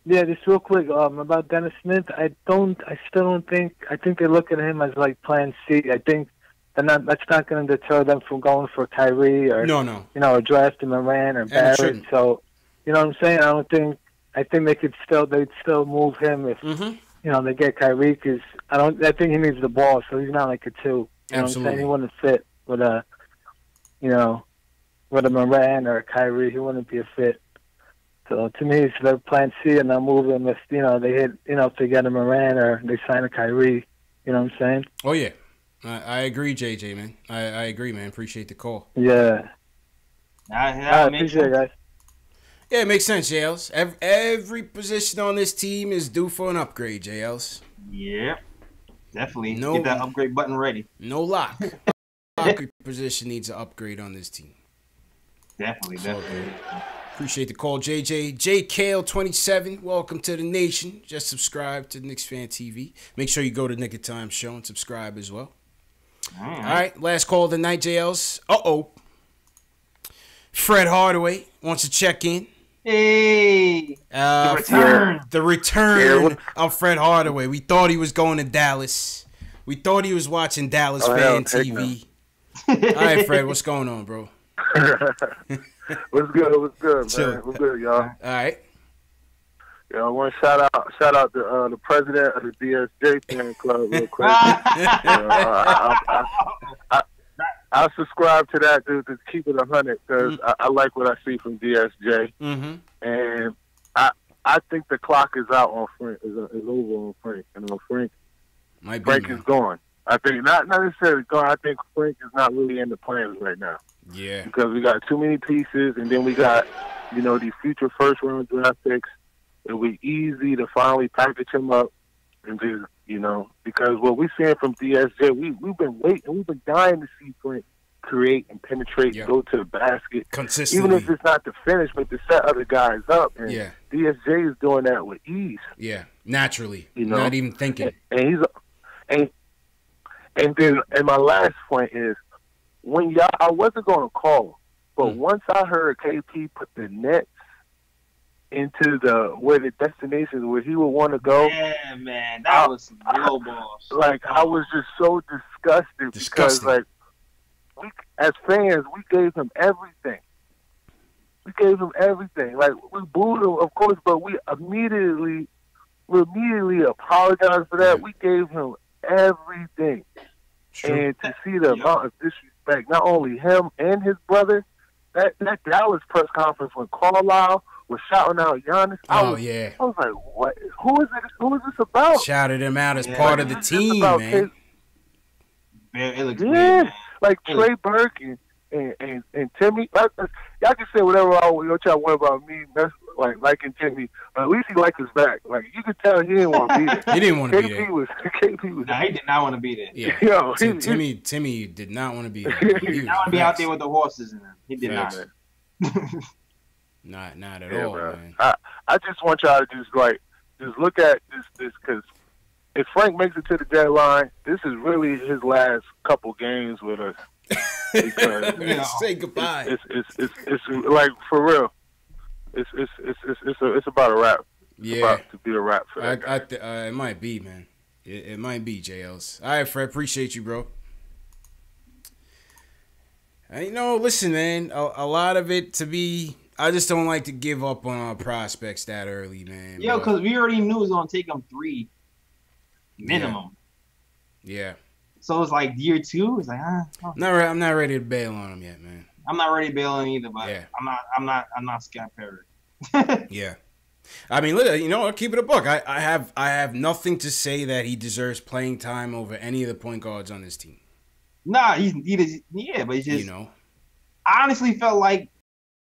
Yeah, just real quick about Dennis Smith. I still don't think. I think they look at him as like Plan C. I think. That's not going to deter them from going for Kyrie or or drafting Moran or Barrett. So, you know what I'm saying? I think they'd still move him if they get Kyrie because I think he needs the ball, so he's not like a 2. You know what I'm saying? He wouldn't fit with a Moran or a Kyrie. He wouldn't be a fit. So to me, it's their Plan C, and they'll move him if they hit if they get a Moran or they sign a Kyrie. You know what I'm saying? Oh yeah. I agree, JJ, man. I agree, man. Appreciate the call. Yeah. I appreciate it, guys. Yeah, it makes sense, JLs. Every position on this team is due for an upgrade, JLs. Yeah, definitely. Get that upgrade button ready. No lock. Every position needs an upgrade on this team. Definitely. Appreciate the call, JJ. JKale27, welcome to the nation. Just subscribe to Knicks Fan TV. Make sure you go to Nick of Time Show and subscribe as well. All right, last call of the night, JLs. Fred Hardaway wants to check in. Hey, the return of Fred Hardaway. We thought he was going to Dallas. We thought he was watching Dallas Fan TV. All right, Fred, what's going on, bro? What's good, man? What's good, y'all? All right. Yeah, I want to shout out the president of the DSJ fan club real quick. I subscribe to that, dude, to keep it 100 because I like what I see from DSJ. And I think the clock is out on Frank, is over on Frank. Frank is gone. I think not necessarily gone. I think Frank is not really in the plans right now. Yeah. Because we got too many pieces, and then we got, these future first-round draft picks. It'll be easy to finally package him up and just, because what we're seeing from DSJ, we've been waiting. We've been dying to see Frank create and penetrate, go to the basket. Consistently. Even if it's not to finish, but to set other guys up. And DSJ is doing that with ease. Yeah, naturally. You know? Not even thinking. And my last point is, when I wasn't going to call, but once I heard KP put the Nets into where the destinations where he would want to go. Yeah, man, that was some low balls. Like, I was just so disgusted. Because, like, we as fans, we gave him everything. Like, we booed him, of course, but we immediately apologized for that. We gave him everything. True. And to see the amount of disrespect, not only him and his brother, that Dallas press conference when Carlisle was shouting out Giannis. I was like, what? Who is this about? Shouted him out as part of the team, man. It looks weird, man. Like Trey Burke and Timmy. Y'all can say whatever y'all want about me. That's like liking Timmy. But at least he liked us back. Like, you could tell he didn't want to be there. He didn't want to be there. KP was. Nah, he did not want to be there. Yeah. Yo, Timmy did not want to be there. He did not want to be out there with the horses in him. He did not. Not at all, bro. Man. I just want y'all to just look at this because if Frank makes it to the deadline, this is really his last couple games with us. Because, say goodbye. It's like, for real. It's about a wrap. It's about to be a wrap for that guy. It might be, man. It might be, JLs. All right, Fred. Appreciate you, bro. Listen, man. A lot of it I just don't like to give up on our prospects that early, man. Yo, because we already knew it was going to take them 3 minimum. Yeah. So it's like year 2. It's like, I'm not ready to bail on them yet, man. I'm not ready to bail on either, but I'm not Scott Perry. Yeah. I mean, look, I'll keep it a buck. I have nothing to say that he deserves playing time over any of the point guards on this team. Nah, but it's just,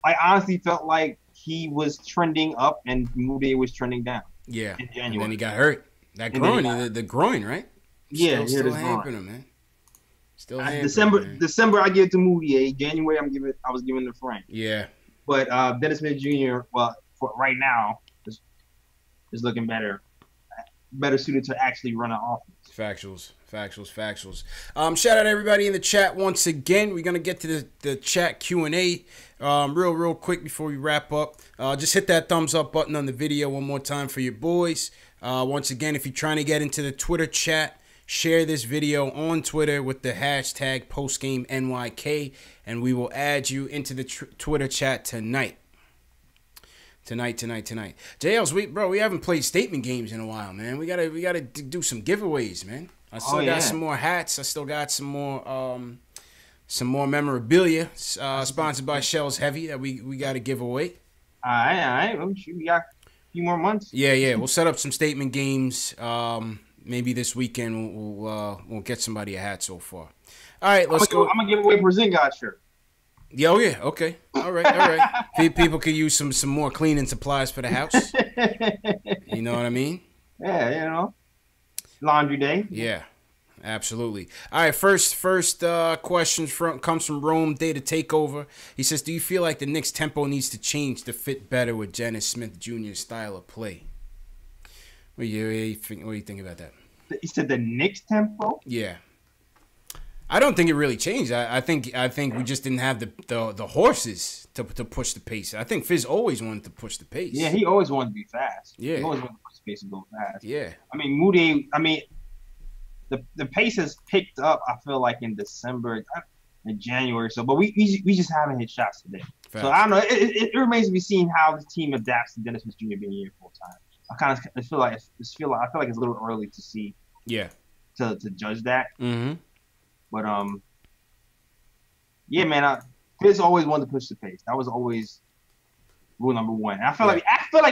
I honestly felt like he was trending up and Moody was trending down. Yeah, and then he got hurt. That groin, the groin, right? Yeah, still hampering him, man. Still hampering him. December, I give it to Moody. January, I was giving it to Frank. Yeah, but Dennis Smith Jr. Well, for right now, is looking better suited to actually run an offense. Factuals. Shout out everybody in the chat once again. We're gonna get to the chat Q&A real quick before we wrap up. Just hit that thumbs up button on the video one more time for your boys. Once again, if you're trying to get into the Twitter chat, share this video on Twitter with the hashtag PostgameNYK, and we will add you into the Twitter chat tonight. Tonight. JLs, we haven't played statement games in a while, man. We gotta do some giveaways, man. I still got some more hats. I still got some more memorabilia sponsored by Shells Heavy that we got to give away. All right. We got a few more months. Yeah. We'll set up some statement games. Maybe this weekend we'll get somebody a hat so far. All right, let's go. I'm gonna give away a Porzingis shirt. Yeah, okay. All right. People could use some more cleaning supplies for the house. You know what I mean? Yeah, laundry day. Yeah, absolutely. All right, first question comes from Rome Data Takeover. He says, do you feel like the Knicks tempo needs to change to fit better with Dennis Smith Jr.'s style of play? What do you think about that? You said the Knicks tempo? Yeah. I don't think it really changed. I think we just didn't have the horses to push the pace. I think Fizz always wanted to push the pace. Yeah, he always wanted to be fast. Yeah. He always wanted to push the pace and go fast. Yeah. I mean, Moody, the pace has picked up, I feel like, in December and January. So, but we just haven't hit shots today. Fact. So, I don't know. It remains to be seen how the team adapts to Dennis Smith Jr. being here full time. I feel like it's a little early to see. Yeah. To judge that. Mm-hmm. But yeah, man, Fizz always wanted to push the pace. That was always rule number one. And I feel like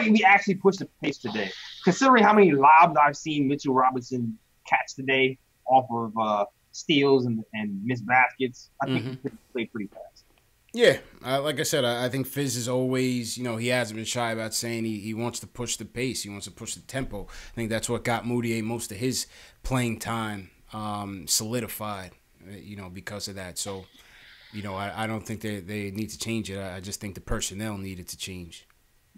we actually pushed the pace today, considering how many lobs I've seen Mitchell Robinson catch today off of steals and missed baskets. I think he played pretty fast. Yeah, like I said, I think Fizz is always, he hasn't been shy about saying he wants to push the pace. He wants to push the tempo. I think that's what got Moutier most of his playing time solidified, because of that. So I don't think they need to change it. I just think the personnel needed to change.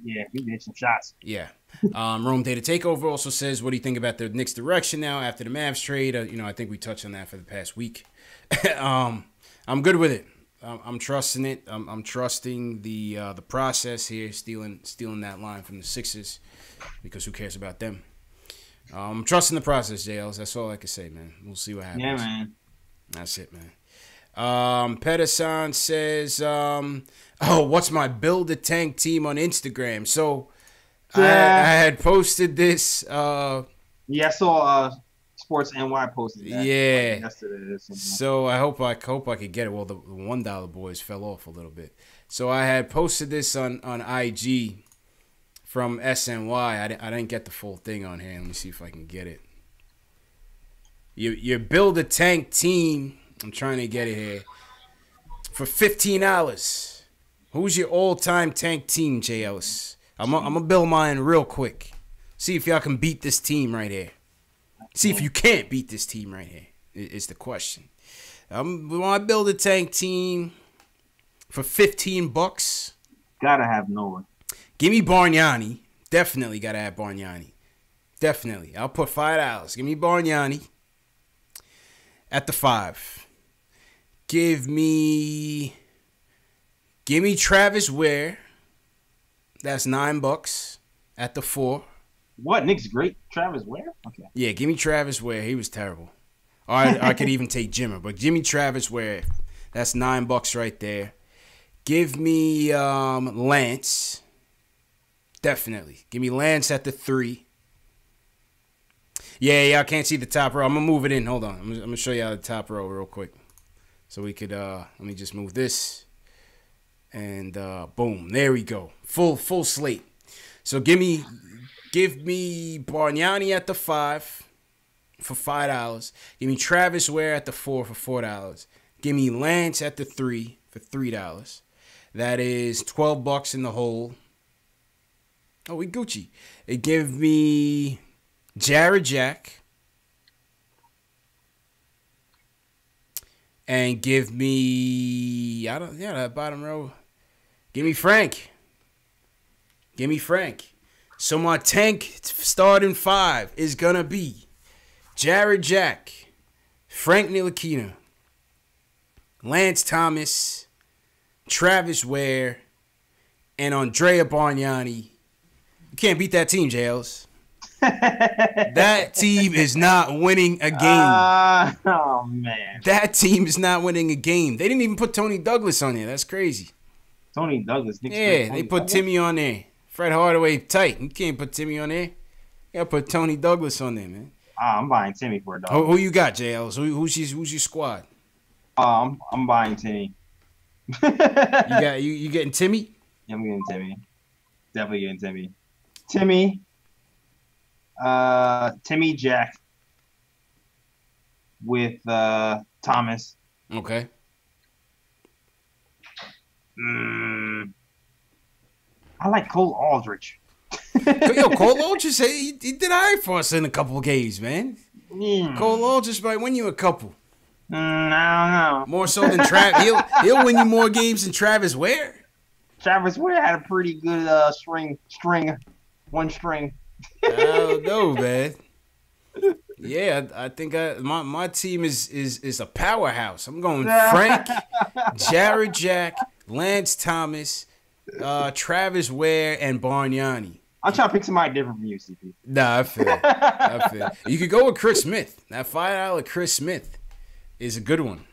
Yeah, he did some shots. Yeah. Rome Data Takeover also says, what do you think about the Knicks' direction now after the Mavs trade? I think we touched on that for the past week. I'm good with it. I'm trusting it. I'm trusting the process here, stealing that line from the Sixers, because who cares about them? I'm trusting the process, JLs. That's all I can say, man. We'll see what happens. Yeah, man. That's it, man. Pedersen says, what's my Build a Tank team on Instagram? So I had posted this. I saw Sports NY posted that. Yeah. Yesterday. So I hope I could get it. Well, the $1 boys fell off a little bit. So I had posted this on IG from SNY. I didn't get the full thing on here. Let me see if I can get it. You Build a Tank team. I'm trying to get it here. For $15. Who's your all-time tank team, J. Ellis? I'm going to build mine real quick. See if y'all can beat this team right here. See if you can't beat this team right here is the question. We want to build a tank team for $15. Gotta have Noah. Give me Bargnani. Definitely gotta have Bargnani. Definitely. I'll put $5. Give me Bargnani at the 5. Give me Travis Ware. That's $9 at the 4. What? Knicks great? Travis Ware? Okay. Yeah, give me Travis Ware. He was terrible. Or I could even take Jimmer, but give me Travis Ware. That's $9 right there. Give me Lance. Definitely. Give me Lance at the 3. Yeah, y'all can't see the top row. I'm going to move it in. Hold on. I'm going to show y'all the top row real quick. So we could, let me just move this. And boom, there we go. Full slate. So give me Bargnani at the 5 for $5. Give me Travis Ware at the 4 for $4. Give me Lance at the 3 for $3. That is $12 in the hole. Oh, we Gucci. It give me Jared Jack. And give me, that bottom row. Give me Frank. So my tank starting 5 is going to be Jared Jack, Frank Ntilikina, Lance Thomas, Travis Ware, and Andrea Bargnani. You can't beat that team, JLs. That team is not winning a game. Oh, man. That team is not winning a game. They didn't even put Tony Douglas on there. That's crazy. Tony Douglas. Yeah, they put Timmy on there. Fred Hardaway tight. You can't put Timmy on there. You gotta put Tony Douglas on there, man. I'm buying Timmy for a dog. Who you got, JLs? Who's your squad? I'm buying Timmy. You getting Timmy? Yeah, I'm getting Timmy. Definitely getting Timmy. Timmy Jack with Thomas. Okay. I like Cole Aldridge. Yo, Cole Aldridge, he did all right for us in a couple of games, man. Cole Aldridge might win you a couple. I don't know. More so than Travis. He'll win you more games than Travis Ware. Travis Ware had a pretty good one string. I don't know, man. Yeah, I think my team is a powerhouse. I'm going Frank, Jared Jack, Lance Thomas, Travis Ware, and Bargnani. I'm trying to pick somebody different from you, CP. Nah, I feel it. You could go with Chris Smith. That $5 Chris Smith is a good one.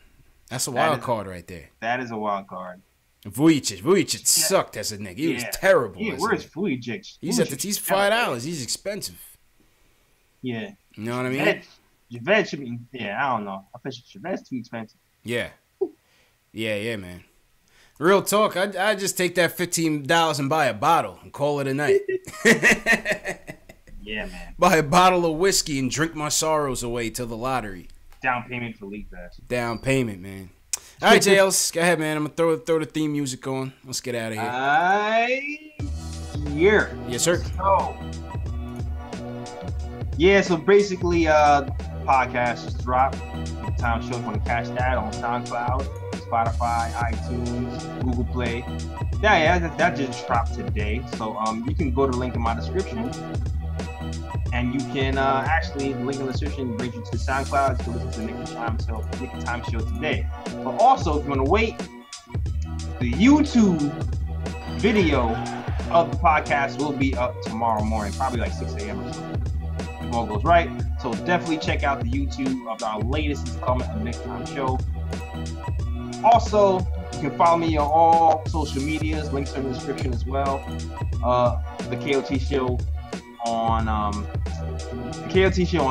That's a wild card right there. That is a wild card. Vujicic sucked as a nigga. He was terrible. Yeah, where's Vujicic? He's $5. He's expensive. Yeah. You know what I mean? Javed should be. Yeah, I don't know. I think Javed's too expensive. Yeah, man. Real talk. I just take that $15 and buy a bottle and call it a night. Yeah, man. Buy a bottle of whiskey and drink my sorrows away till the lottery. Down payment for League Pass. Down payment, man. All right, JLs, go ahead, man. I'm gonna throw the theme music on. Let's get out of here. Yes, sir. So basically, podcast just dropped. Time shows want to catch that on Soundcloud, Spotify, iTunes, Google Play. That just dropped today. So you can go to the link in my description. And you can actually, the link in the description brings you to SoundCloud. You can listen to the Nick Time Show today. But also, if you want to wait, the YouTube video of the podcast will be up tomorrow morning, probably like 6 a.m. or something. If all goes right. So definitely check out the YouTube of our latest installment of the Nick Time Show. Also, you can follow me on all social medias. Links are in the description as well. The KOT Show on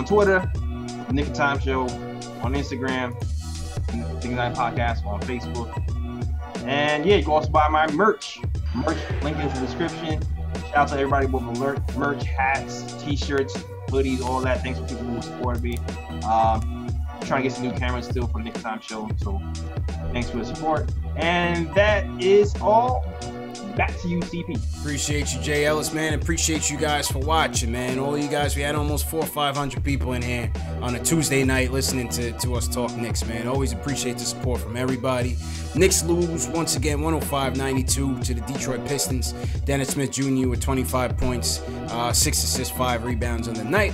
Twitter, the Nick Time Show on Instagram, and the Things I Podcast on Facebook. And yeah, you can also buy my merch. Link is in the description. Shout out to everybody with alert merch, hats, t-shirts, hoodies, all that. Thanks for people who supported me. I'm trying to get some new cameras still for the Nick Time Show. So thanks for the support. And that is all. Back to you, CP. Appreciate you, Jay Ellis, man. Appreciate you guys for watching, man. All you guys, we had almost 400 or 500 people in here on a Tuesday night listening to us talk Knicks, man. Always appreciate the support from everybody. Knicks lose once again 105-92 to the Detroit Pistons. Dennis Smith Jr. with 25 points, 6 assists, 5 rebounds on the night.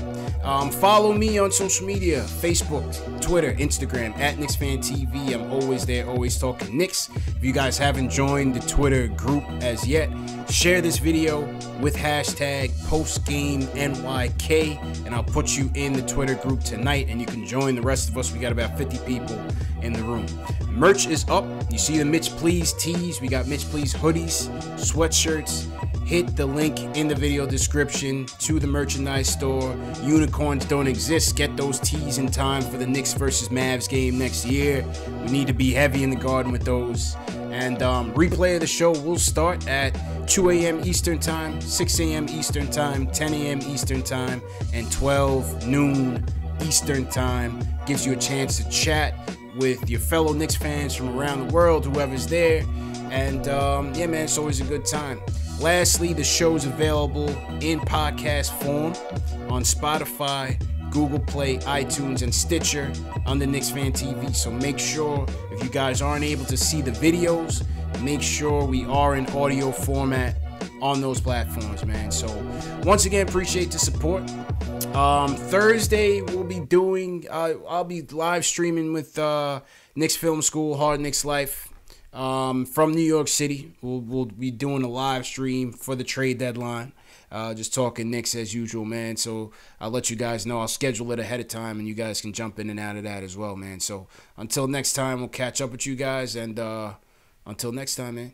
Follow me on social media, Facebook, Twitter, Instagram, at KnicksFanTV. I'm always there, always talking Knicks. If you guys haven't joined the Twitter group as yet, share this video with hashtag PostgameNYK, and I'll put you in the Twitter group tonight, and you can join the rest of us. We got about 50 people in the room. Merch is up. You see the Mitch Please tees. We got Mitch Please hoodies, sweatshirts. Hit the link in the video description to the merchandise store. Unicorns don't exist. Get those tees in time for the Knicks versus Mavs game next year. We need to be heavy in the garden with those. And replay of the show will start at 2 a.m. Eastern Time, 6 a.m. Eastern Time, 10 a.m. Eastern Time, and 12 noon Eastern Time. Gives you a chance to chat with your fellow Knicks fans from around the world, whoever's there. And yeah, man, it's always a good time. Lastly, the show's available in podcast form on Spotify, Google Play, iTunes, and Stitcher under Knicks Fan TV. So make sure, if you guys aren't able to see the videos, make sure we are in audio format on those platforms, man. So once again, appreciate the support. Thursday we'll be doing, I'll be live streaming with Knicks Film School, Hard Knicks Life. From New York City. We'll be doing a live stream for the trade deadline. Just talking Knicks as usual, man. So I'll let you guys know. I'll schedule it ahead of time, and you guys can jump in and out of that as well, man. So until next time, we'll catch up with you guys. And until next time, man,